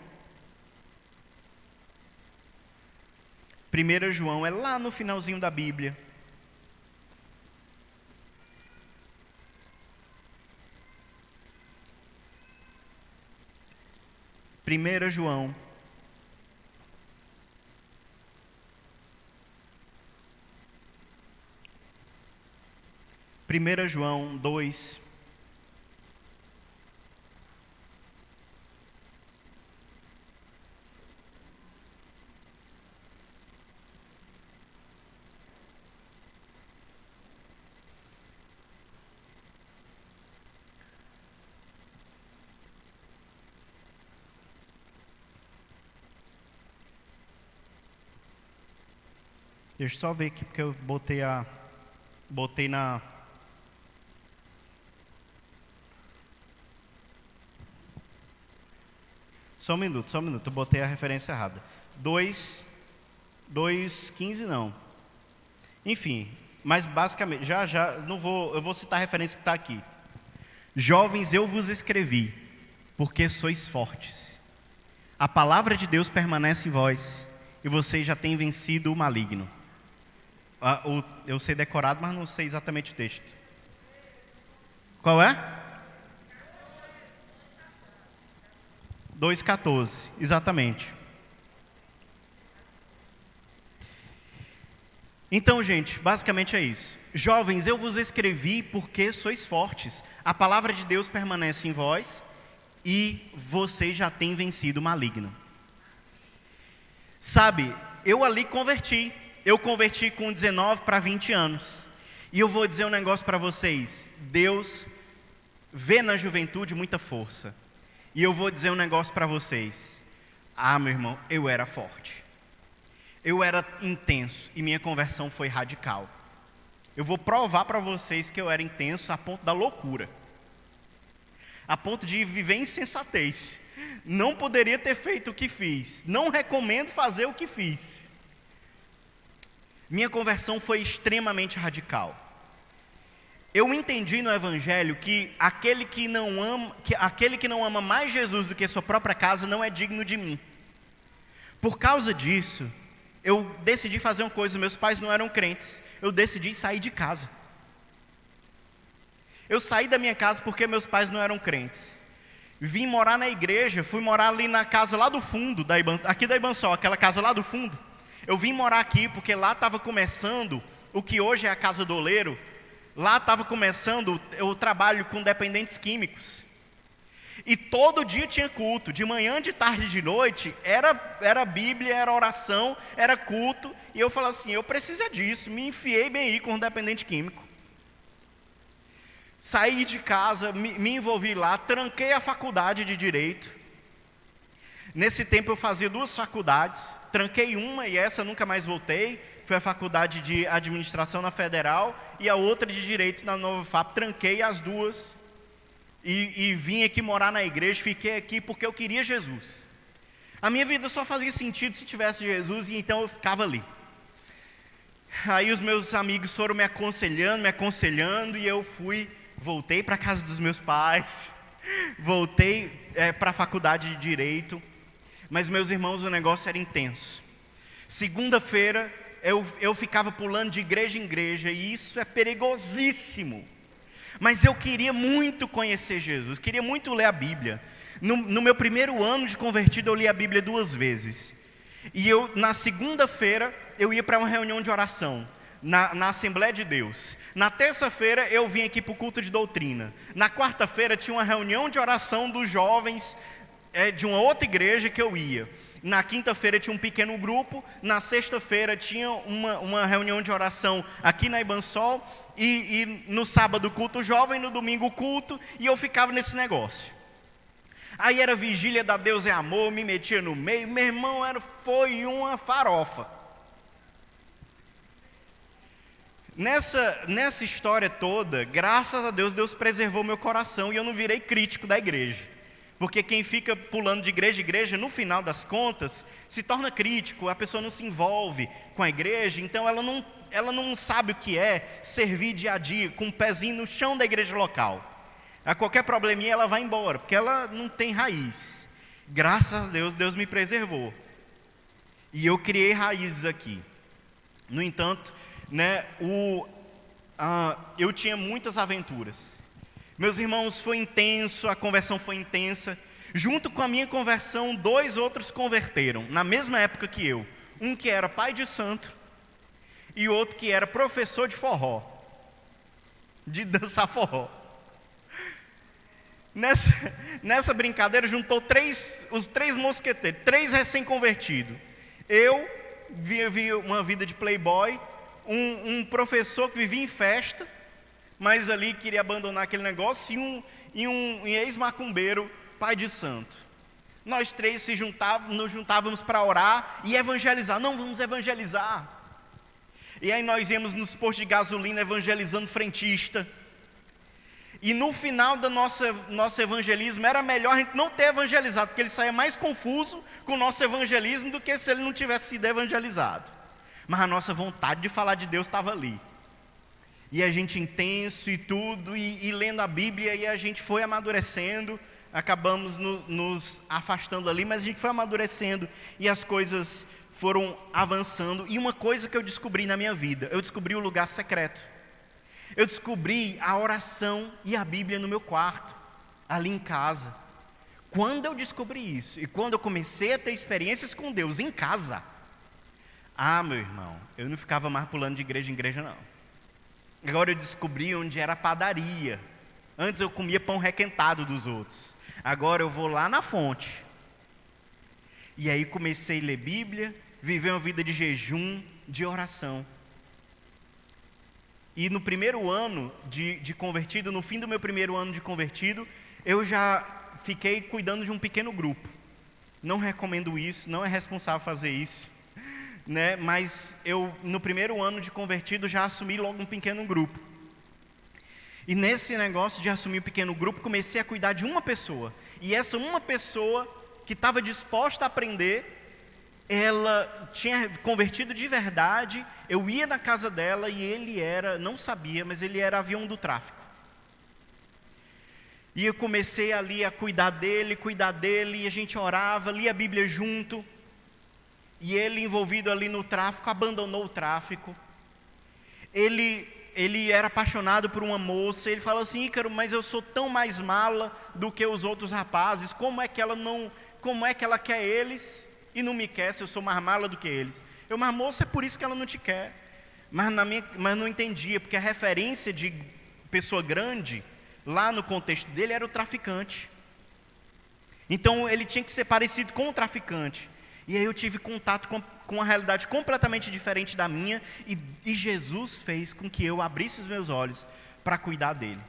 1 João é lá no finalzinho da Bíblia. Primeira João. Primeira João 2. Deixa eu só ver aqui, porque eu botei na... Só um minuto, eu botei a referência errada. 2:15 não. Enfim, mas basicamente, não vou, eu vou citar a referência que está aqui. Jovens, eu vos escrevi, porque sois fortes. A palavra de Deus permanece em vós, e vocês já têm vencido o maligno. Eu sei decorado, mas não sei exatamente o texto. Qual é? 2:14, exatamente. Então, gente, basicamente é isso. Jovens, eu vos escrevi porque sois fortes. A palavra de Deus permanece em vós e vocês já têm vencido o maligno. Sabe, eu ali converti. Eu converti com 19 para 20 anos. E eu vou dizer um negócio para vocês. Deus vê na juventude muita força. E eu vou dizer um negócio para vocês. Meu irmão, eu era forte. Eu era intenso e minha conversão foi radical. Eu vou provar para vocês que eu era intenso a ponto da loucura. A ponto de viver insensatez. Não poderia ter feito o que fiz. Não recomendo fazer o que fiz. Minha conversão foi extremamente radical. Eu entendi no Evangelho que aquele que não ama mais Jesus do que sua própria casa não é digno de mim. Por causa disso, eu decidi fazer uma coisa. Meus pais não eram crentes. Eu decidi sair de casa. Eu saí da minha casa porque meus pais não eram crentes. Vim morar na igreja, fui morar ali na casa lá do fundo, aqui da Ibansol, aquela casa lá do fundo. Eu vim morar aqui porque lá estava começando o que hoje é a Casa do Oleiro. Lá estava começando o trabalho com dependentes químicos. E todo dia tinha culto, de manhã, de tarde, de noite, era Bíblia, era oração, era culto. E eu falei assim, eu preciso disso, me enfiei bem aí com um dependente químico. Saí de casa, me envolvi lá, tranquei a faculdade de Direito. Nesse tempo eu fazia 2 faculdades, tranquei uma e essa nunca mais voltei. Foi a faculdade de Administração na Federal e a outra de Direito na Nova FAP. Tranquei as 2 e vim aqui morar na igreja, fiquei aqui porque eu queria Jesus. A minha vida só fazia sentido se tivesse Jesus e então eu ficava ali. Aí os meus amigos foram me aconselhando e eu voltei para a casa dos meus pais. Voltei para a faculdade de Direito, mas meus irmãos, o negócio era intenso. Segunda-feira, eu ficava pulando de igreja em igreja, e isso é perigosíssimo. Mas eu queria muito conhecer Jesus, queria muito ler a Bíblia. No meu primeiro ano de convertido, eu li a Bíblia 2 vezes. E na segunda-feira, eu ia para uma reunião de oração, na Assembleia de Deus. Na terça-feira, eu vim aqui para o culto de doutrina. Na quarta-feira, tinha uma reunião de oração dos jovens de uma outra igreja que eu ia. Na quinta-feira tinha um pequeno grupo, na sexta-feira tinha uma reunião de oração aqui na Ibansol, e no sábado culto jovem, no domingo culto, e eu ficava nesse negócio. Aí era vigília da Deus é Amor, me metia no meio, meu irmão, foi uma farofa. Nessa história toda, graças a Deus, Deus preservou meu coração e eu não virei crítico da igreja. Porque quem fica pulando de igreja em igreja, no final das contas, se torna crítico, a pessoa não se envolve com a igreja, então ela não sabe o que é servir dia a dia, com um pezinho no chão da igreja local. A qualquer probleminha ela vai embora, porque ela não tem raiz. Graças a Deus, Deus me preservou. E eu criei raízes aqui. No entanto, eu tinha muitas aventuras. Meus irmãos, foi intenso, a conversão foi intensa. Junto com a minha conversão, 2 outros converteram, na mesma época que eu. Um que era pai de santo, e outro que era professor de forró, de dançar forró. Nessa brincadeira, juntou os 3 mosqueteiros, 3 recém-convertidos. Eu vivia uma vida de playboy, um professor que vivia em festa, mas ali queria abandonar aquele negócio, e um ex-macumbeiro, pai de santo. Nós 3 nos juntávamos para orar e evangelizar. Não, vamos evangelizar. E aí nós íamos nos postos de gasolina evangelizando frentista. E no final do nosso evangelismo, era melhor a gente não ter evangelizado, porque ele saía mais confuso com o nosso evangelismo do que se ele não tivesse sido evangelizado. Mas a nossa vontade de falar de Deus estava ali. E a gente intenso e tudo, e lendo a Bíblia, e a gente foi amadurecendo, acabamos nos afastando ali, mas a gente foi amadurecendo, e as coisas foram avançando. E uma coisa que eu descobri na minha vida, eu descobri o lugar secreto. Eu descobri a oração e a Bíblia no meu quarto, ali em casa. Quando eu descobri isso, e quando eu comecei a ter experiências com Deus em casa, meu irmão, eu não ficava mais pulando de igreja em igreja, não. Agora eu descobri onde era a padaria. Antes eu comia pão requentado dos outros. Agora eu vou lá na fonte. E aí comecei a ler Bíblia, viver uma vida de jejum, de oração. E no primeiro ano de convertido, no fim do meu primeiro ano de convertido, eu já fiquei cuidando de um pequeno grupo. Não recomendo isso, não é responsável fazer isso, mas eu, no primeiro ano de convertido, já assumi logo um pequeno grupo. E nesse negócio de assumir um pequeno grupo, comecei a cuidar de uma pessoa. E essa uma pessoa que estava disposta a aprender, ela tinha convertido de verdade. Eu ia na casa dela e ele não sabia, mas ele era avião do tráfico. E eu comecei ali a cuidar dele, e a gente orava, lia a Bíblia junto. E ele, envolvido ali no tráfico, abandonou o tráfico. Ele era apaixonado por uma moça. Ele falou assim: Ícaro, mas eu sou tão mais mala do que os outros rapazes. Como é que ela quer eles e não me quer, se eu sou mais mala do que eles? Mas moça, é por isso que ela não te quer. Mas não entendia, porque a referência de pessoa grande, lá no contexto dele, era o traficante. Então ele tinha que ser parecido com o traficante. E aí eu tive contato com uma realidade completamente diferente da minha, e Jesus fez com que eu abrisse os meus olhos para cuidar dele.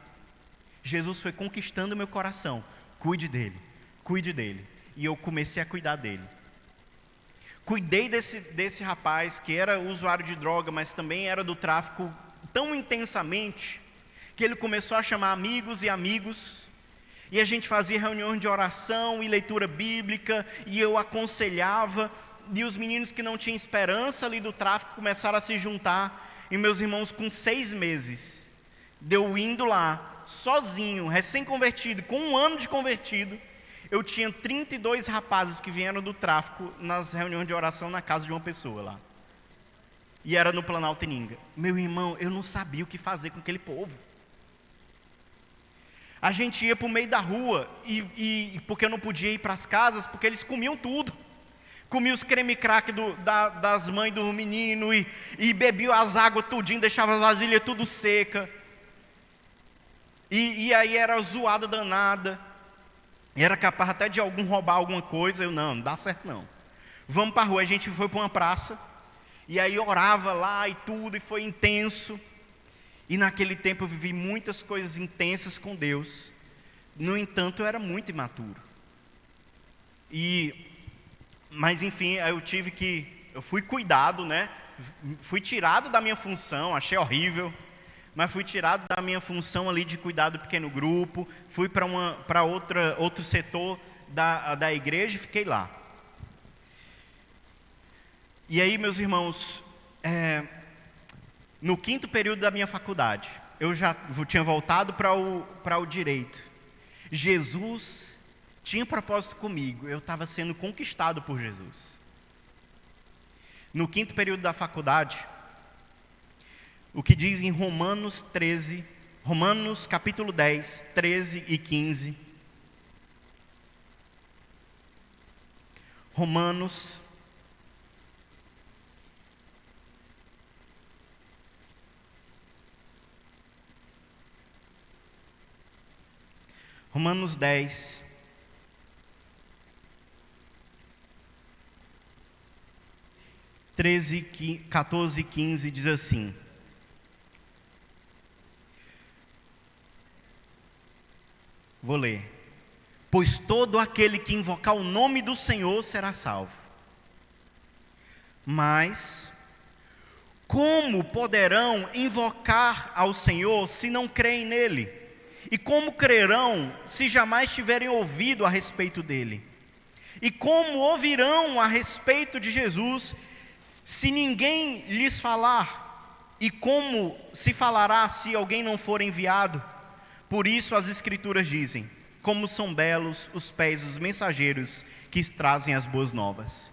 Jesus foi conquistando o meu coração. Cuide dele. E eu comecei a cuidar dele. Cuidei desse rapaz que era usuário de droga, mas também era do tráfico tão intensamente, que ele começou a chamar amigos, e a gente fazia reuniões de oração e leitura bíblica, e eu aconselhava, e os meninos que não tinham esperança ali do tráfico começaram a se juntar. E meus irmãos, com 6 meses de eu indo lá, sozinho, recém-convertido, com 1 ano de convertido, eu tinha 32 rapazes que vieram do tráfico nas reuniões de oração na casa de uma pessoa lá. E era no Planalto Ininga. Meu irmão, eu não sabia o que fazer com aquele povo. A gente ia para o meio da rua, porque eu não podia ir para as casas, porque eles comiam tudo. Comiam os creme crack das mães do menino, e bebiam as águas tudinho, deixavam as vasilhas tudo seca. E aí era zoada danada. Era capaz até de algum roubar alguma coisa. Eu, não dá certo não. Vamos para a rua. A gente foi para uma praça, e aí orava lá e tudo, e foi intenso. E naquele tempo eu vivi muitas coisas intensas com Deus. No entanto, eu era muito imaturo. Mas enfim, eu fui cuidado, né? Fui tirado da minha função, achei horrível. Mas fui tirado da minha função ali de cuidar do pequeno grupo. Fui para outro setor da igreja e fiquei lá. E aí, meus irmãos, no 5º período da minha faculdade, eu já tinha voltado para o direito. Jesus tinha propósito comigo, eu estava sendo conquistado por Jesus. No 5º período da faculdade, o que diz em Romanos capítulo 10, 13 e 15. Romanos Romanos 10, (13, 14 e 15) diz assim: vou ler. Pois todo aquele que invocar o nome do Senhor será salvo. Mas como poderão invocar ao Senhor se não creem nele? E como crerão se jamais tiverem ouvido a respeito dele? E como ouvirão a respeito de Jesus se ninguém lhes falar? E como se falará se alguém não for enviado? Por isso as Escrituras dizem: como são belos os pés dos mensageiros que trazem as boas novas.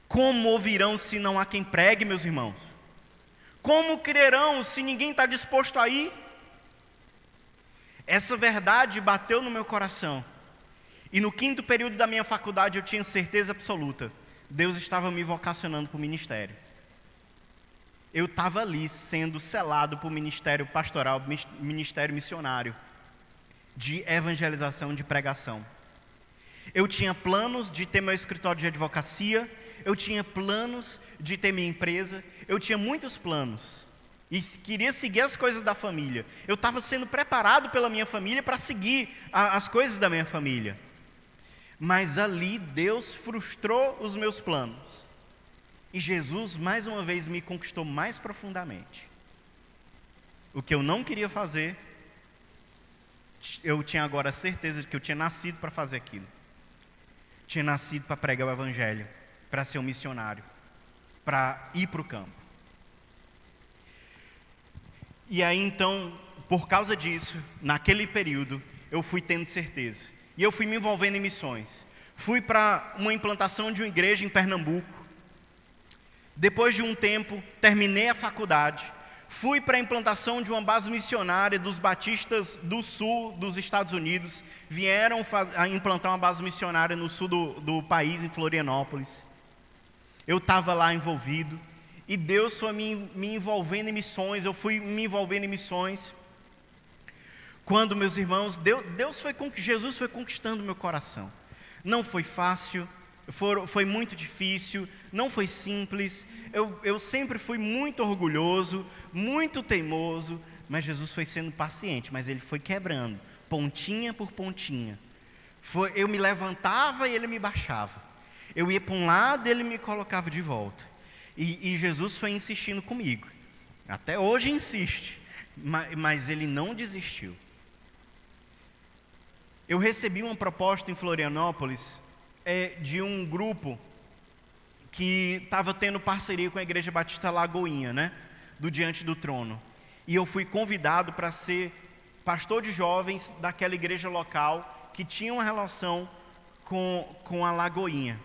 Como ouvirão se não há quem pregue, meus irmãos? Como crerão se ninguém está disposto a ir? Essa verdade bateu no meu coração. E no 5º período da minha faculdade eu tinha certeza absoluta: Deus estava me vocacionando para o ministério. Eu estava ali sendo selado para o ministério pastoral, ministério missionário, de evangelização, de pregação. Eu tinha planos de ter meu escritório de advocacia, eu tinha planos de ter minha empresa, eu tinha muitos planos. E queria seguir as coisas da família. Eu estava sendo preparado pela minha família para seguir as coisas da minha família. Mas ali Deus frustrou os meus planos. E Jesus mais uma vez me conquistou mais profundamente. O que eu não queria fazer, eu tinha agora certeza de que eu tinha nascido para fazer aquilo. Tinha nascido para pregar o evangelho, para ser um missionário, para ir para o campo. E aí então, por causa disso, naquele período, eu fui tendo certeza. E eu fui me envolvendo em missões. Fui para uma implantação de uma igreja em Pernambuco. Depois de um tempo, terminei a faculdade. Fui para a implantação de uma base missionária dos batistas do sul dos Estados Unidos. Vieram a implantar uma base missionária no sul do país, em Florianópolis. Eu estava lá envolvido. E Deus foi me envolvendo em missões, eu fui me envolvendo em missões. Quando, meus irmãos, Jesus foi conquistando meu coração. Não foi fácil, foi muito difícil, não foi simples. Eu sempre fui muito orgulhoso, muito teimoso, mas Jesus foi sendo paciente, mas Ele foi quebrando, pontinha por pontinha. Eu me levantava e Ele me baixava. Eu ia para um lado e Ele me colocava de volta. E Jesus foi insistindo comigo. Até hoje insiste, mas Ele não desistiu. Eu recebi uma proposta em Florianópolis de um grupo que estava tendo parceria com a Igreja Batista Lagoinha, né? Do Diante do Trono. E eu fui convidado para pastor de jovens daquela igreja local que tinha uma relação com a Lagoinha.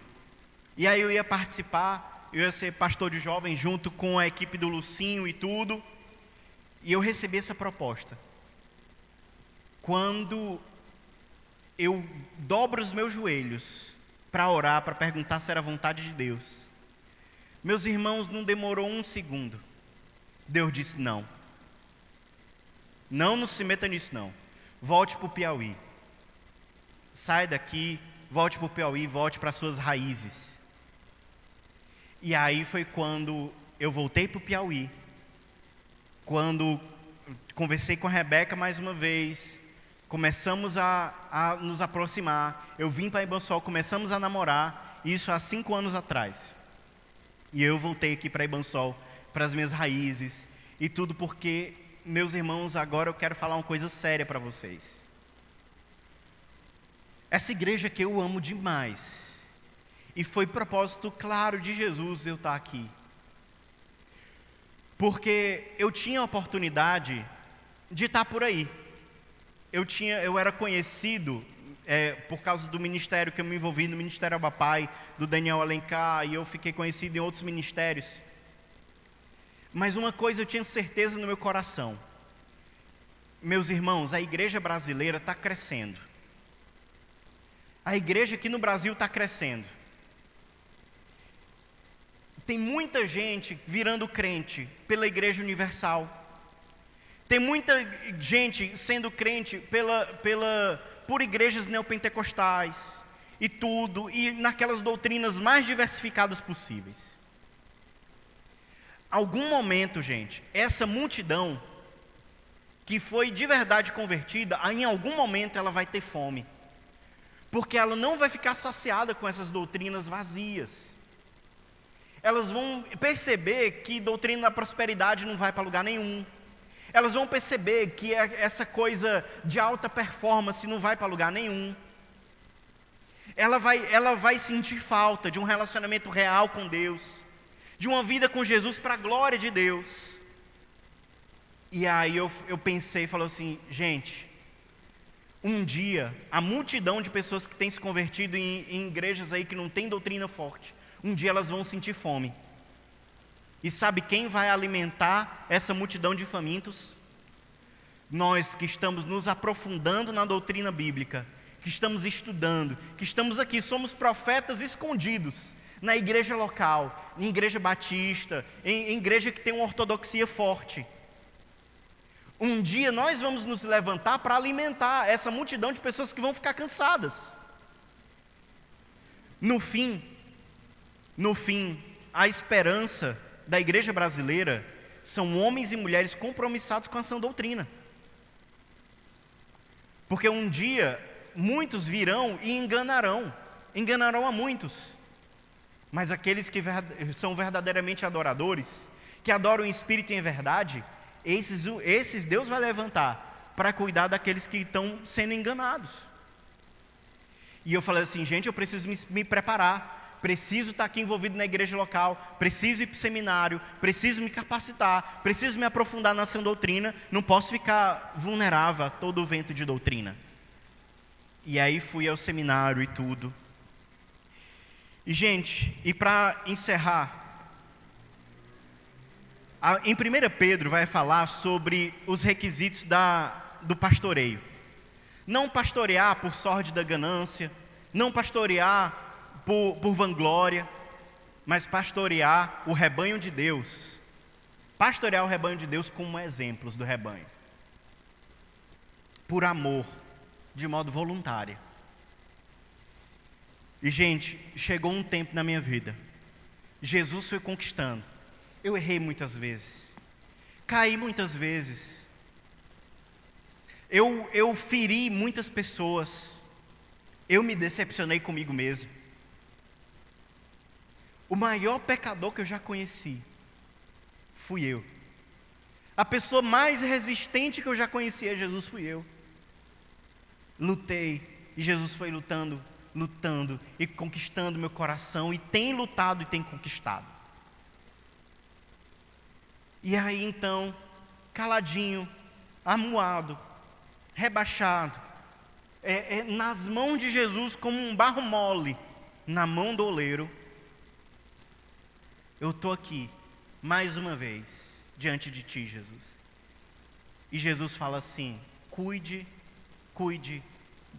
E aí eu ia participar, eu ia ser pastor de jovens junto com a equipe do Lucinho e tudo. E eu recebi essa proposta. Quando eu dobro os meus joelhos para orar, para perguntar se era vontade de Deus, meus irmãos, não demorou um segundo. Deus disse: não. Não se meta nisso não. Volte para o Piauí. Sai daqui, volte para o Piauí, volte para suas raízes. E aí foi quando eu voltei para o Piauí. Quando conversei com a Rebeca mais uma vez, começamos a nos aproximar. Eu vim para Ibansol, começamos a namorar, isso há 5 anos atrás. E eu voltei aqui para Ibansol, para as minhas raízes, e tudo porque, meus irmãos, agora eu quero falar uma coisa séria para vocês. Essa igreja que eu amo demais, e foi propósito claro de Jesus eu estar aqui. Porque eu tinha a oportunidade de estar por aí. Eu era conhecido por causa do ministério que eu me envolvi, no Ministério Abapai, do Daniel Alencar, e eu fiquei conhecido em outros ministérios. Mas uma coisa eu tinha certeza no meu coração. Meus irmãos, a igreja brasileira está crescendo. A igreja aqui no Brasil está crescendo. Tem muita gente virando crente pela Igreja Universal. Tem muita gente sendo crente por igrejas neopentecostais e tudo, e naquelas doutrinas mais diversificadas possíveis. Algum momento, gente, essa multidão que foi de verdade convertida, em algum momento ela vai ter fome. Porque ela não vai ficar saciada com essas doutrinas vazias. Elas vão perceber que doutrina da prosperidade não vai para lugar nenhum. Elas vão perceber que essa coisa de alta performance não vai para lugar nenhum. Ela vai sentir falta de um relacionamento real com Deus, de uma vida com Jesus para a glória de Deus. E aí eu pensei e falei assim: gente, um dia, a multidão de pessoas que têm se convertido em igrejas aí que não tem doutrina forte, um dia elas vão sentir fome. E sabe quem vai alimentar essa multidão de famintos? Nós que estamos nos aprofundando na doutrina bíblica, que estamos estudando, que estamos aqui, somos profetas escondidos na igreja local, em igreja batista, em igreja que tem uma ortodoxia forte. Um dia nós vamos nos levantar para alimentar essa multidão de pessoas que vão ficar cansadas. No fim, a esperança da igreja brasileira são homens e mulheres compromissados com a sã doutrina. Porque um dia muitos virão e enganarão a muitos. Mas aqueles que são verdadeiramente adoradores, que adoram em espírito e em verdade, esses Deus vai levantar para cuidar daqueles que estão sendo enganados. E eu falei assim: gente, eu preciso me preparar, preciso estar aqui envolvido na igreja local, preciso ir para o seminário, preciso me capacitar, preciso me aprofundar na sã doutrina, não posso ficar vulnerável a todo o vento de doutrina. E aí fui ao seminário e tudo. E gente, e para encerrar, em 1 Pedro vai falar sobre os requisitos do pastoreio. Não pastorear por sorte da ganância, não pastorear por vanglória, mas pastorear o rebanho de Deus. Pastorear o rebanho de Deus como exemplos do rebanho. Por amor, de modo voluntário. E gente, chegou um tempo na minha vida, Jesus foi conquistando. Eu errei muitas vezes, caí muitas vezes, eu feri muitas pessoas, eu me decepcionei comigo mesmo. O maior pecador que eu já conheci fui eu. A pessoa mais resistente que eu já conheci a Jesus fui eu. Lutei, e Jesus foi lutando e conquistando meu coração, e tem lutado e tem conquistado. E aí então, caladinho, amuado, rebaixado, nas mãos de Jesus como um barro mole, na mão do oleiro, eu estou aqui, mais uma vez, diante de ti, Jesus. E Jesus fala assim: cuide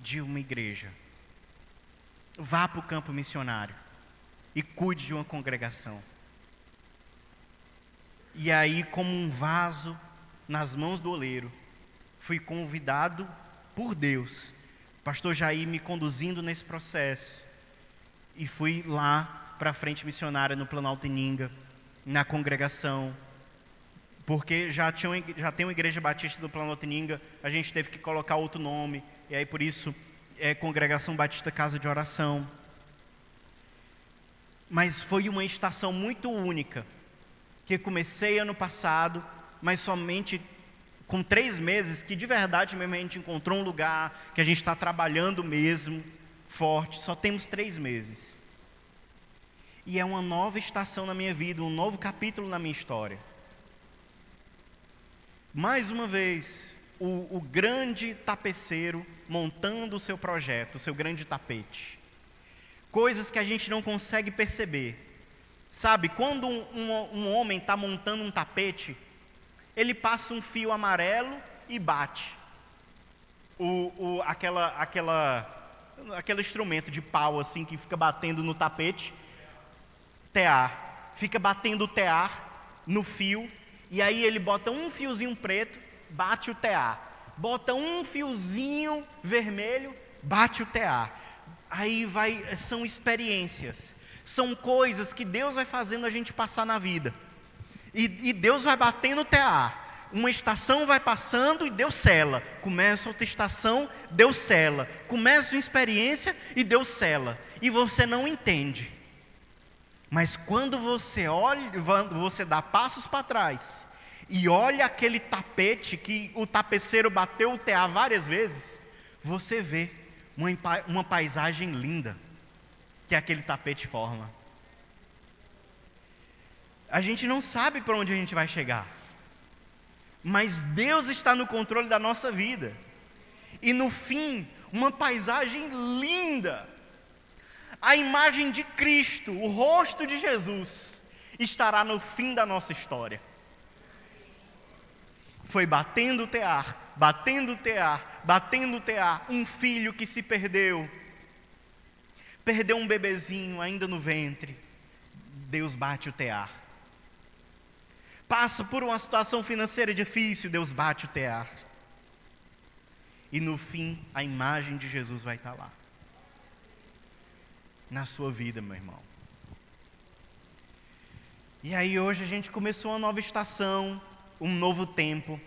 de uma igreja. Vá para o campo missionário e cuide de uma congregação. E aí, como um vaso nas mãos do oleiro, fui convidado por Deus, pastor Jair me conduzindo nesse processo, e fui lá para a frente missionária no Planalto Ininga, na congregação, porque já tem uma igreja batista do Planalto Ininga, a gente teve que colocar outro nome, e aí por isso Congregação Batista Casa de Oração. Mas foi uma estação muito única, que comecei ano passado, mas somente com 3 meses, que de verdade mesmo a gente encontrou um lugar, que a gente está trabalhando mesmo, forte, só temos 3 meses. E é uma nova estação na minha vida, um novo capítulo na minha história. Mais uma vez, o grande tapeceiro montando o seu projeto, o seu grande tapete. Coisas que a gente não consegue perceber. Sabe, quando um homem está montando um tapete, ele passa um fio amarelo e bate. Aquele instrumento de pau assim que fica batendo no tapete, tear. Fica batendo o tear no fio, e aí ele bota um fiozinho preto, bate o tear. Bota um fiozinho vermelho, bate o tear. Aí são experiências, são coisas que Deus vai fazendo a gente passar na vida. E Deus vai batendo o tear. Uma estação vai passando e Deus sela. Começa outra estação, Deus sela. Começa uma experiência e Deus sela. E você não entende. Mas quando você olha, você dá passos para trás e olha aquele tapete que o tapeceiro bateu o tear várias vezes, você vê uma paisagem linda que aquele tapete forma. A gente não sabe para onde a gente vai chegar, mas Deus está no controle da nossa vida. E no fim, uma paisagem linda, a imagem de Cristo, o rosto de Jesus, estará no fim da nossa história. Foi batendo o tear, batendo o tear, batendo o tear, um filho que se perdeu um bebezinho ainda no ventre, Deus bate o tear. Passa por uma situação financeira difícil, Deus bate o tear. E no fim, a imagem de Jesus vai estar lá. Na sua vida, meu irmão. E aí hoje a gente começou uma nova estação, um novo tempo.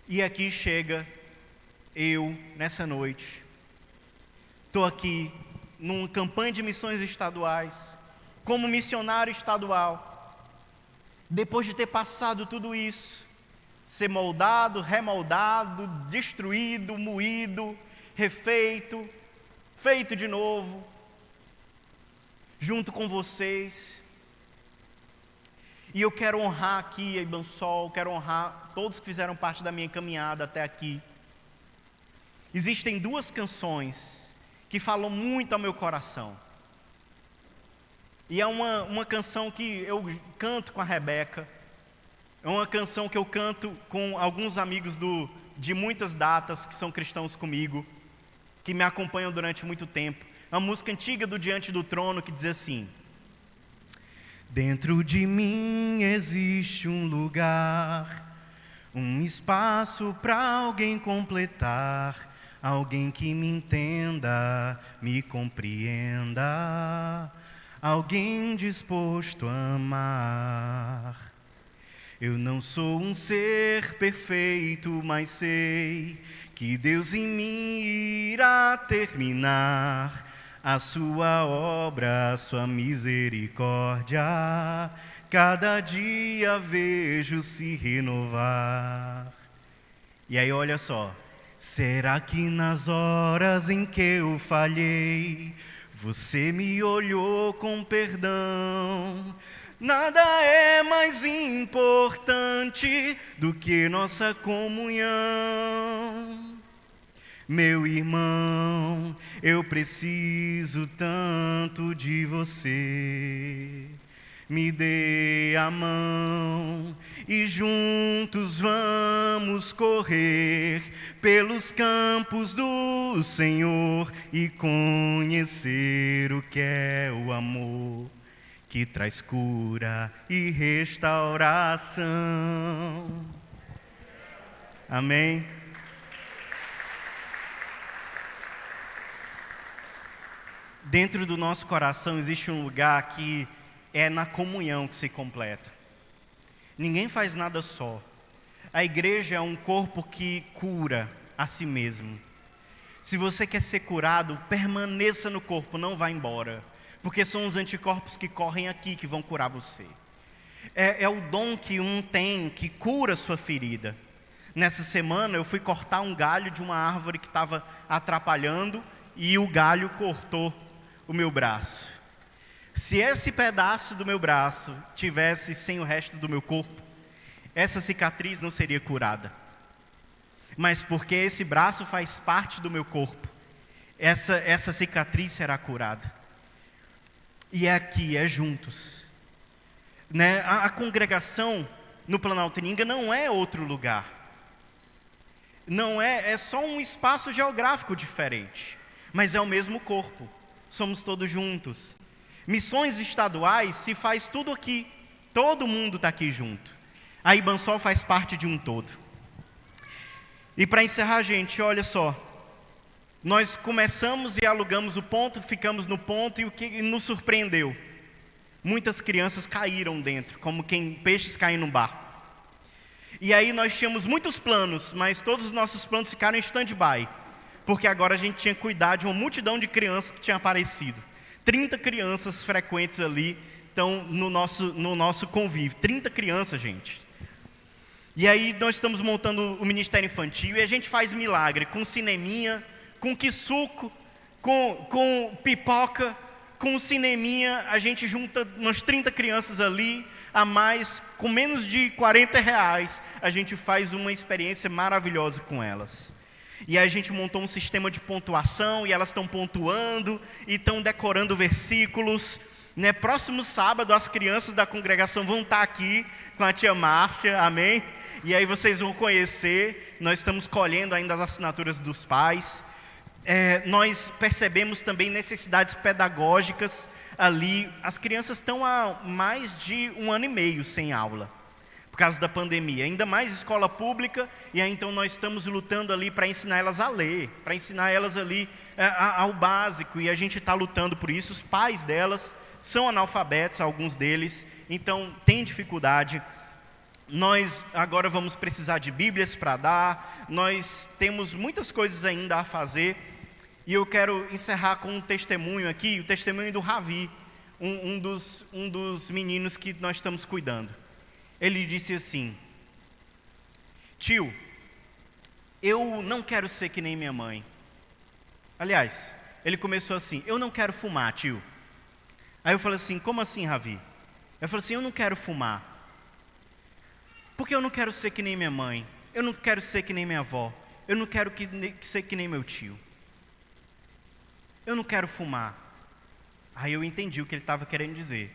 E aqui chega eu, nessa noite. Estou aqui numa campanha de missões estaduais, como missionário estadual. Depois de ter passado tudo isso, ser moldado, remoldado, destruído, moído, refeito, feito de novo, junto com vocês. E eu quero honrar aqui a Ibansol, quero honrar todos que fizeram parte da minha caminhada até aqui. Existem 2 canções que falam muito ao meu coração. E é uma canção que eu canto com a Rebeca. É uma canção que eu canto com alguns amigos de muitas datas que são cristãos comigo, que me acompanham durante muito tempo. É uma música antiga do Diante do Trono que diz assim: dentro de mim existe um lugar, um espaço para alguém completar, alguém que me entenda, me compreenda, alguém disposto a amar. Eu não sou um ser perfeito, mas sei que Deus em mim irá terminar a sua obra, a sua misericórdia, cada dia vejo se renovar. E aí olha só, será que nas horas em que eu falhei, você me olhou com perdão? Nada é mais importante do que nossa comunhão. Meu irmão, eu preciso tanto de você. Me dê a mão e juntos vamos correr pelos campos do Senhor e conhecer o que é o amor que traz cura e restauração. Amém? Dentro do nosso coração existe um lugar que é na comunhão que se completa. Ninguém faz nada só. A igreja é um corpo que cura a si mesmo. Se você quer ser curado, permaneça no corpo, não vá embora. Porque são os anticorpos que correm aqui que vão curar você. É o dom que um tem que cura sua ferida. Nessa semana eu fui cortar um galho de uma árvore que estava atrapalhando e o galho cortou o meu braço. Se esse pedaço do meu braço tivesse sem o resto do meu corpo, essa cicatriz não seria curada. Mas porque esse braço faz parte do meu corpo, essa cicatriz será curada. E é aqui, é juntos. Né? A congregação no Planalto Iringa não é outro lugar. Não é só um espaço geográfico diferente. Mas é o mesmo corpo. Somos todos juntos. Missões estaduais se faz tudo aqui. Todo mundo está aqui junto. A Ibansol faz parte de um todo. E para encerrar, gente, olha só. Nós começamos e alugamos o ponto, ficamos no ponto e o que nos surpreendeu? Muitas crianças caíram dentro, como peixes caem num barco. E aí nós tínhamos muitos planos, mas todos os nossos planos ficaram em stand-by. Porque agora a gente tinha que cuidar de uma multidão de crianças que tinha aparecido. 30 crianças frequentes ali estão no nosso convívio. 30 crianças, gente. E aí nós estamos montando o Ministério Infantil e a gente faz milagre com cineminha, com quissuco, com pipoca, com cineminha. A gente junta umas 30 crianças ali, a mais, com menos de R$40, a gente faz uma experiência maravilhosa com elas. E aí a gente montou um sistema de pontuação, e elas estão pontuando, e estão decorando versículos. Né? Próximo sábado, as crianças da congregação vão estar aqui com a tia Márcia, amém? E aí vocês vão conhecer, nós estamos colhendo ainda as assinaturas dos pais. Nós percebemos também necessidades pedagógicas ali. As crianças estão há mais de 1 ano e meio sem aula, por causa da pandemia, ainda mais escola pública, e aí então nós estamos lutando ali para ensinar elas a ler, para ensinar elas ali ao básico, e a gente está lutando por isso. Os pais delas são analfabetos, alguns deles, então tem dificuldade. Nós agora vamos precisar de Bíblias para dar, nós temos muitas coisas ainda a fazer, e eu quero encerrar com um testemunho aqui, o testemunho do Ravi, um dos meninos que nós estamos cuidando. Ele disse assim: tio, eu não quero ser que nem minha mãe. Aliás, ele começou assim: eu não quero fumar, tio. Aí eu falei assim: como assim, Ravi? Eu falei assim: eu não quero fumar, porque eu não quero ser que nem minha mãe, eu não quero ser que nem minha avó, eu não quero ser que nem meu tio. Eu não quero fumar. Aí eu entendi o que ele estava querendo dizer.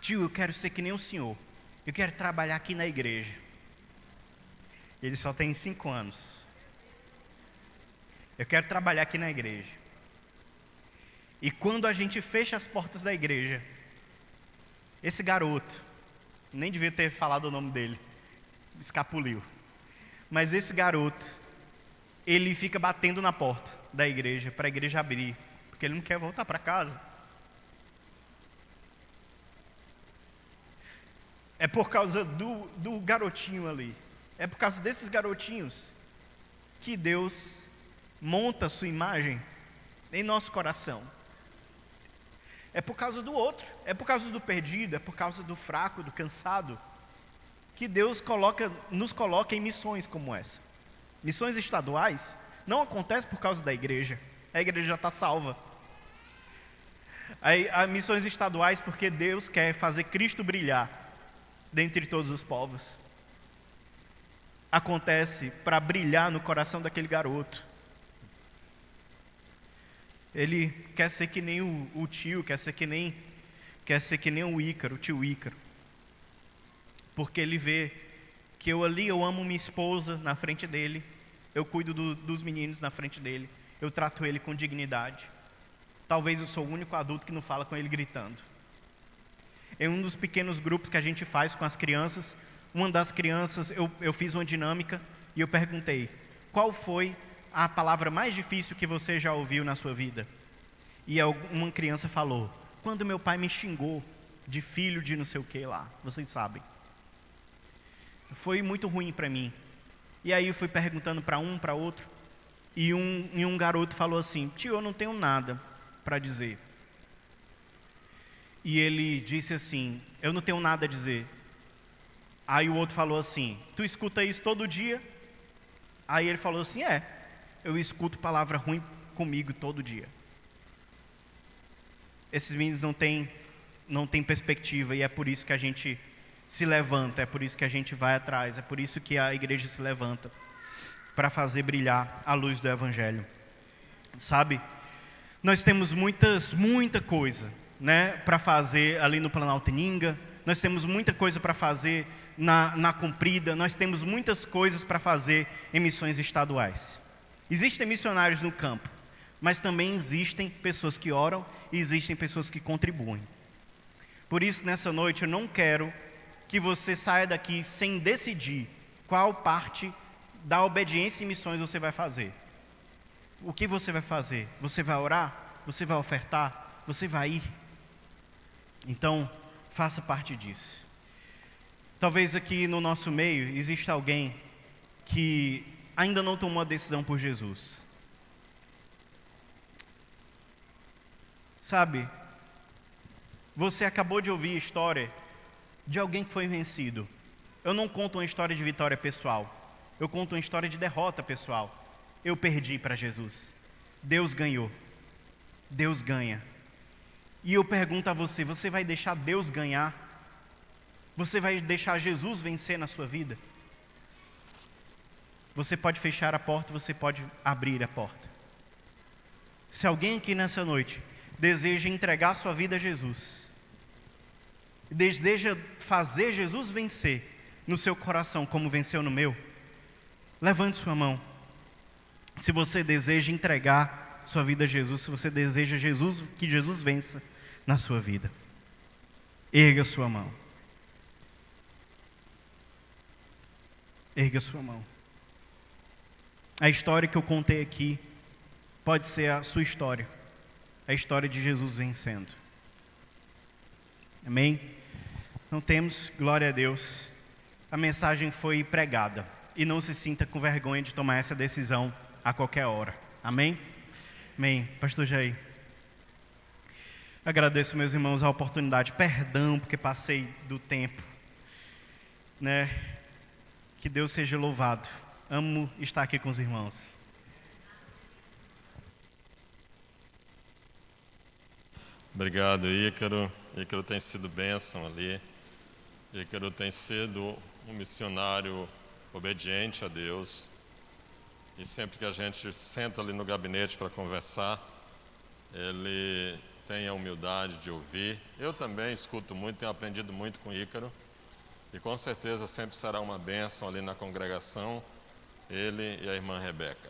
Tio, eu quero ser que nem o senhor. Eu quero trabalhar aqui na igreja. Ele só tem 5 anos. Eu quero trabalhar aqui na igreja. E quando a gente fecha as portas da igreja, esse garoto, nem devia ter falado o nome dele, escapuliu. Mas esse garoto, ele fica batendo na porta da igreja, para a igreja abrir, porque ele não quer voltar para casa. É por causa do garotinho ali. É por causa desses garotinhos que Deus monta a sua imagem em nosso coração. É por causa do outro, é por causa do perdido, é por causa do fraco, do cansado, que Deus nos coloca em missões como essa. Missões estaduais não acontecem por causa da igreja. A igreja já está salva. Há missões estaduais porque Deus quer fazer Cristo brilhar dentre todos os povos. Acontece para brilhar no coração daquele garoto. Ele quer ser que nem o tio, quer ser que nem o Ícaro, o tio Ícaro. Porque ele vê que eu amo minha esposa na frente dele, eu cuido dos meninos na frente dele, eu trato ele com dignidade. Talvez eu sou o único adulto que não fala com ele gritando. Em um dos pequenos grupos que a gente faz com as crianças, uma das crianças, eu fiz uma dinâmica e eu perguntei: qual foi a palavra mais difícil que você já ouviu na sua vida? E uma criança falou: quando meu pai me xingou de filho de não sei o que lá, vocês sabem. Foi muito ruim para mim. E aí eu fui perguntando para um, para outro, e um garoto falou assim: tio, eu não tenho nada para dizer. E ele disse assim: eu não tenho nada a dizer. Aí o outro falou assim: tu escuta isso todo dia? Aí ele falou assim: eu escuto palavra ruim comigo todo dia. Esses meninos não têm perspectiva, e é por isso que a gente se levanta, é por isso que a gente vai atrás, é por isso que a igreja se levanta, para fazer brilhar a luz do Evangelho. Sabe, nós temos muita coisa, né, para fazer ali no Planalto Ininga, nós temos muita coisa para fazer na Comprida, nós temos muitas coisas para fazer em missões estaduais. Existem missionários no campo, mas também existem pessoas que oram e existem pessoas que contribuem. Por isso, nessa noite, eu não quero que você saia daqui sem decidir qual parte da obediência em missões você vai fazer. O que você vai fazer? Você vai orar? Você vai ofertar? Você vai ir? Então, faça parte disso. Talvez aqui no nosso meio exista alguém que ainda não tomou a decisão por Jesus. Sabe, você acabou de ouvir a história de alguém que foi vencido. Eu não conto uma história de vitória pessoal, eu conto uma história de derrota pessoal. Eu perdi para Jesus, Deus ganhou, Deus ganha. E eu pergunto a você: você vai deixar Deus ganhar? Você vai deixar Jesus vencer na sua vida? Você pode fechar a porta, você pode abrir a porta. Se alguém aqui nessa noite deseja entregar sua vida a Jesus, deseja fazer Jesus vencer no seu coração como venceu no meu, levante sua mão. Se você deseja entregar sua vida a Jesus, se você deseja que Jesus vença na sua vida, erga sua mão. Erga sua mão. A história que eu contei aqui pode ser a sua história, a história de Jesus vencendo. Amém? Não temos, glória a Deus. A mensagem foi pregada, e não se sinta com vergonha de tomar essa decisão a qualquer hora. Amém? Amém. Pastor Jair. Agradeço, meus irmãos, a oportunidade. Perdão porque passei do tempo, né? Que Deus seja louvado. Amo estar aqui com os irmãos. Obrigado, Ícaro. Ícaro tem sido bênção ali. Ícaro tem sido um missionário obediente a Deus. E sempre que a gente senta ali no gabinete para conversar, ele tem a humildade de ouvir. Eu também escuto muito, tenho aprendido muito com Ícaro. E com certeza sempre será uma bênção ali na congregação, ele e a irmã Rebeca.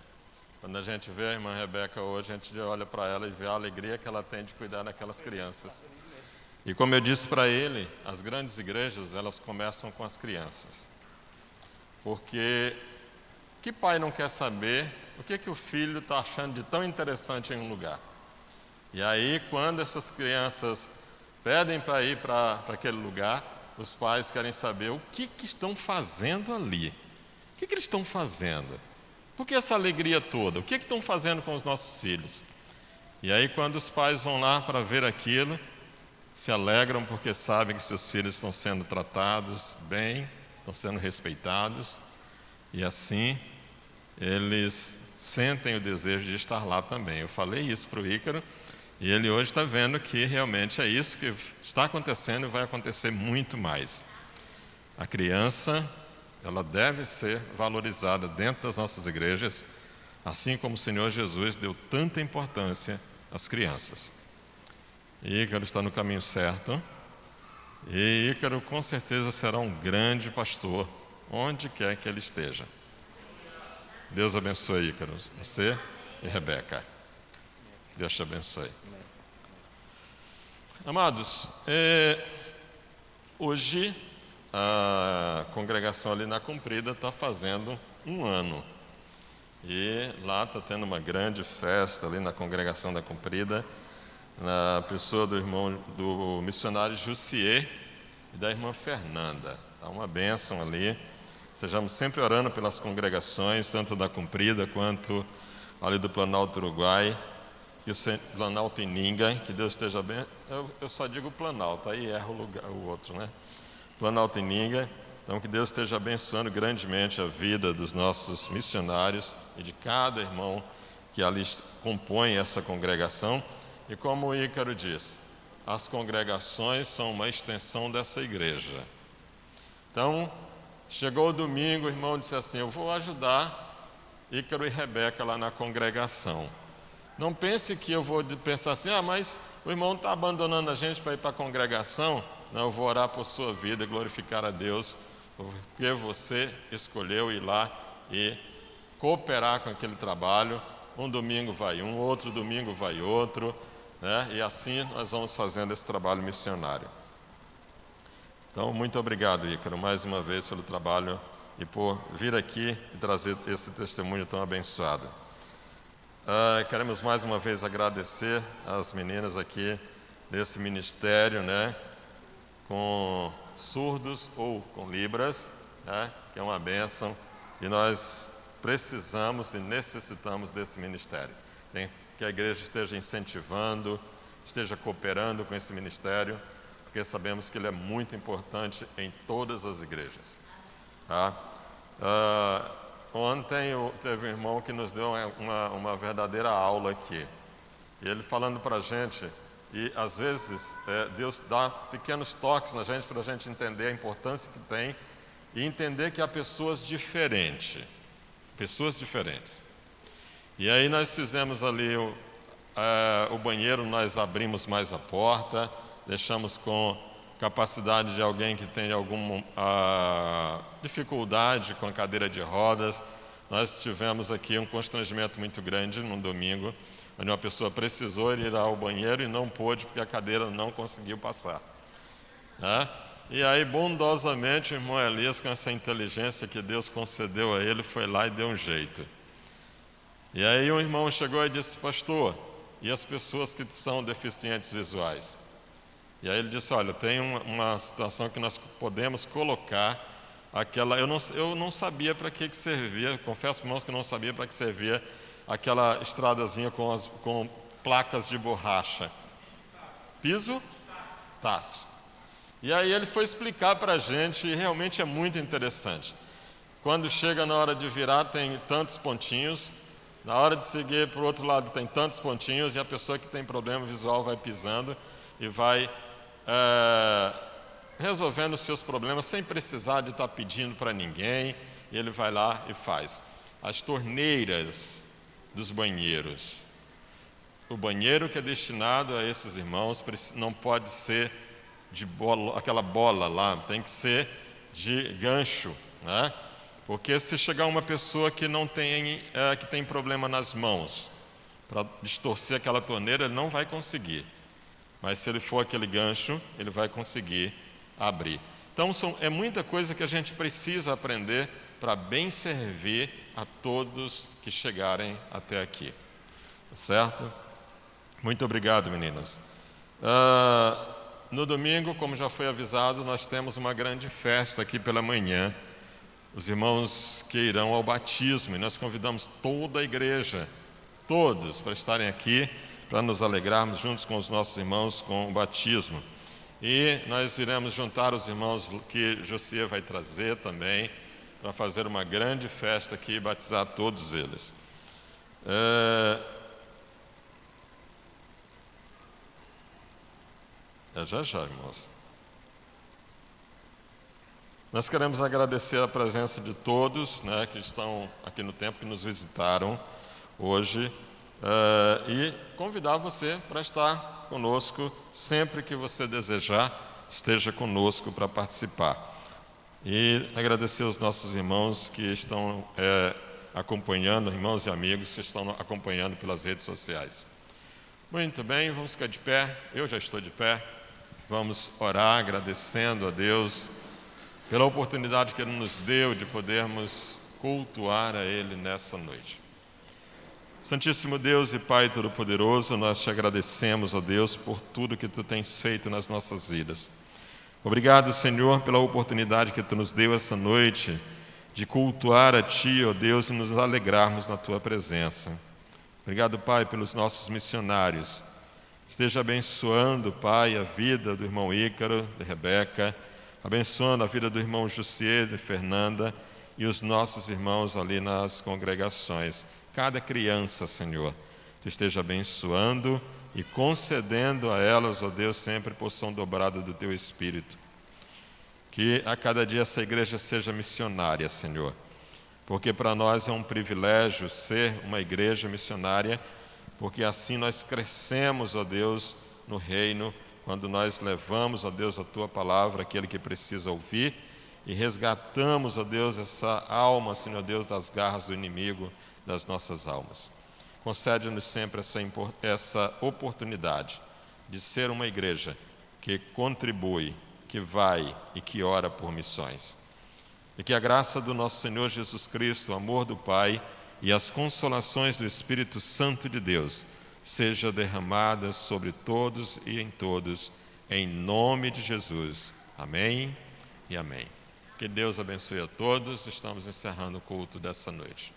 Quando a gente vê a irmã Rebeca hoje, a gente olha para ela e vê a alegria que ela tem de cuidar daquelas crianças. E como eu disse para ele, as grandes igrejas, elas começam com as crianças. Porque que pai não quer saber o que o filho está achando de tão interessante em um lugar? E aí, quando essas crianças pedem para ir para aquele lugar, os pais querem saber o que estão fazendo ali. O que eles estão fazendo? Por que essa alegria toda? O que estão fazendo com os nossos filhos? E aí, quando os pais vão lá para ver aquilo, se alegram porque sabem que seus filhos estão sendo tratados bem, estão sendo respeitados, e assim eles sentem o desejo de estar lá também. Eu falei isso para o Ícaro, E ele hoje está vendo que realmente é isso que está acontecendo e vai acontecer muito mais. A criança, ela deve ser valorizada dentro das nossas igrejas, assim como o Senhor Jesus deu tanta importância às crianças. E Ícaro está no caminho certo. E Ícaro com certeza será um grande pastor, onde quer que ele esteja. Deus abençoe, Ícaro, você e Rebeca. Deus te abençoe. Amados, hoje a congregação ali na Comprida está fazendo um ano. E lá está tendo uma grande festa ali na congregação da Comprida, na pessoa do missionário Jussier e da irmã Fernanda. Está uma bênção ali. Sejamos sempre orando pelas congregações, tanto da Comprida quanto ali do Planalto Uruguai e o Planalto Ininga. Que Deus esteja bem. Eu só digo Planalto, aí erro o outro, né? Planalto Ininga. Então, que Deus esteja abençoando grandemente a vida dos nossos missionários e de cada irmão que ali compõe essa congregação. E como o Ícaro disse, as congregações são uma extensão dessa igreja. Então, chegou o domingo, o irmão disse assim: eu vou ajudar Ícaro e Rebeca lá na congregação. Não pense que eu vou pensar assim: mas o irmão está abandonando a gente para ir para a congregação. Não, eu vou orar por sua vida e glorificar a Deus, porque você escolheu ir lá e cooperar com aquele trabalho. Um domingo vai um, outro domingo vai outro, né? E assim nós vamos fazendo esse trabalho missionário. Então, muito obrigado, Ícaro, mais uma vez pelo trabalho e por vir aqui e trazer esse testemunho tão abençoado. Queremos mais uma vez agradecer às meninas aqui desse ministério, né, com surdos ou com libras, né, que é uma bênção, e nós precisamos e necessitamos desse ministério. Que a igreja esteja incentivando, esteja cooperando com esse ministério, porque sabemos que ele é muito importante em todas as igrejas. Tá? Ontem teve um irmão que nos deu uma verdadeira aula aqui. E ele falando para a gente, e às vezes Deus dá pequenos toques na gente para a gente entender a importância que tem e entender que há pessoas diferentes. E aí nós fizemos ali o banheiro, nós abrimos mais a porta, deixamos com capacidade de alguém que tem alguma dificuldade com a cadeira de rodas. Nós tivemos aqui um constrangimento muito grande num domingo, onde uma pessoa precisou ir ao banheiro e não pôde porque a cadeira não conseguiu passar. Né? E aí, bondosamente, o irmão Elias, com essa inteligência que Deus concedeu a ele, foi lá e deu um jeito. E aí um irmão chegou e disse: pastor, e as pessoas que são deficientes visuais? E aí ele disse: olha, tem uma situação que nós podemos colocar aquela... Eu não sabia para que servia, confesso para os irmãos que eu não sabia para que servia aquela estradazinha com placas de borracha. Piso? Tátil. E aí ele foi explicar para a gente, e realmente é muito interessante. Quando chega na hora de virar, tem tantos pontinhos, na hora de seguir para o outro lado tem tantos pontinhos, e a pessoa que tem problema visual vai pisando e vai resolvendo os seus problemas sem precisar de estar pedindo para ninguém, e ele vai lá e faz. As torneiras dos banheiros. O banheiro que é destinado a esses irmãos não pode ser de bola, aquela bola lá, tem que ser de gancho, né? Porque se chegar uma pessoa que não tem, que tem problema nas mãos, para distorcer aquela torneira, ele não vai conseguir. Mas se ele for aquele gancho, ele vai conseguir abrir. Então é muita coisa que a gente precisa aprender para bem servir a todos que chegarem até aqui. Certo? Muito obrigado, meninas. No domingo, como já foi avisado, nós temos uma grande festa aqui pela manhã. Os irmãos que irão ao batismo, e nós convidamos toda a igreja, todos, para estarem aqui, para nos alegrarmos juntos com os nossos irmãos com o batismo. E nós iremos juntar os irmãos que Josia vai trazer também, para fazer uma grande festa aqui e batizar todos eles. É já já, irmãos. Nós queremos agradecer a presença de todos, né, que estão aqui no templo, que nos visitaram hoje, e convidar você para estar conosco sempre que você desejar, esteja conosco para participar. E agradecer aos nossos irmãos que estão acompanhando, irmãos e amigos que estão acompanhando pelas redes sociais. Muito bem, vamos ficar de pé, eu já estou de pé, vamos orar agradecendo a Deus pela oportunidade que Ele nos deu de podermos cultuar a Ele nessa noite. Santíssimo Deus e Pai Todo-Poderoso, nós te agradecemos, ó Deus, por tudo que Tu tens feito nas nossas vidas. Obrigado, Senhor, pela oportunidade que Tu nos deu essa noite de cultuar a Ti, ó Deus, e nos alegrarmos na Tua presença. Obrigado, Pai, pelos nossos missionários. Esteja abençoando, Pai, a vida do irmão Ícaro, de Rebeca, abençoando a vida do irmão Jussier, de Fernanda, e os nossos irmãos ali nas congregações. Cada criança, Senhor, Tu esteja abençoando e concedendo a elas, ó Deus, sempre porção dobrada do Teu Espírito. Que a cada dia essa igreja seja missionária, Senhor, porque para nós é um privilégio ser uma igreja missionária, porque assim nós crescemos, ó Deus, no reino, quando nós levamos, ó Deus, a Tua palavra, aquele que precisa ouvir, e resgatamos, ó Deus, essa alma, Senhor Deus, das garras do inimigo das nossas almas. Concede-nos sempre essa oportunidade de ser uma igreja que contribui, que vai e que ora por missões. E que a graça do nosso Senhor Jesus Cristo, o amor do Pai e as consolações do Espírito Santo de Deus seja derramada sobre todos e em todos, em nome de Jesus. Amém e amém. Que Deus abençoe a todos. Estamos encerrando o culto dessa noite.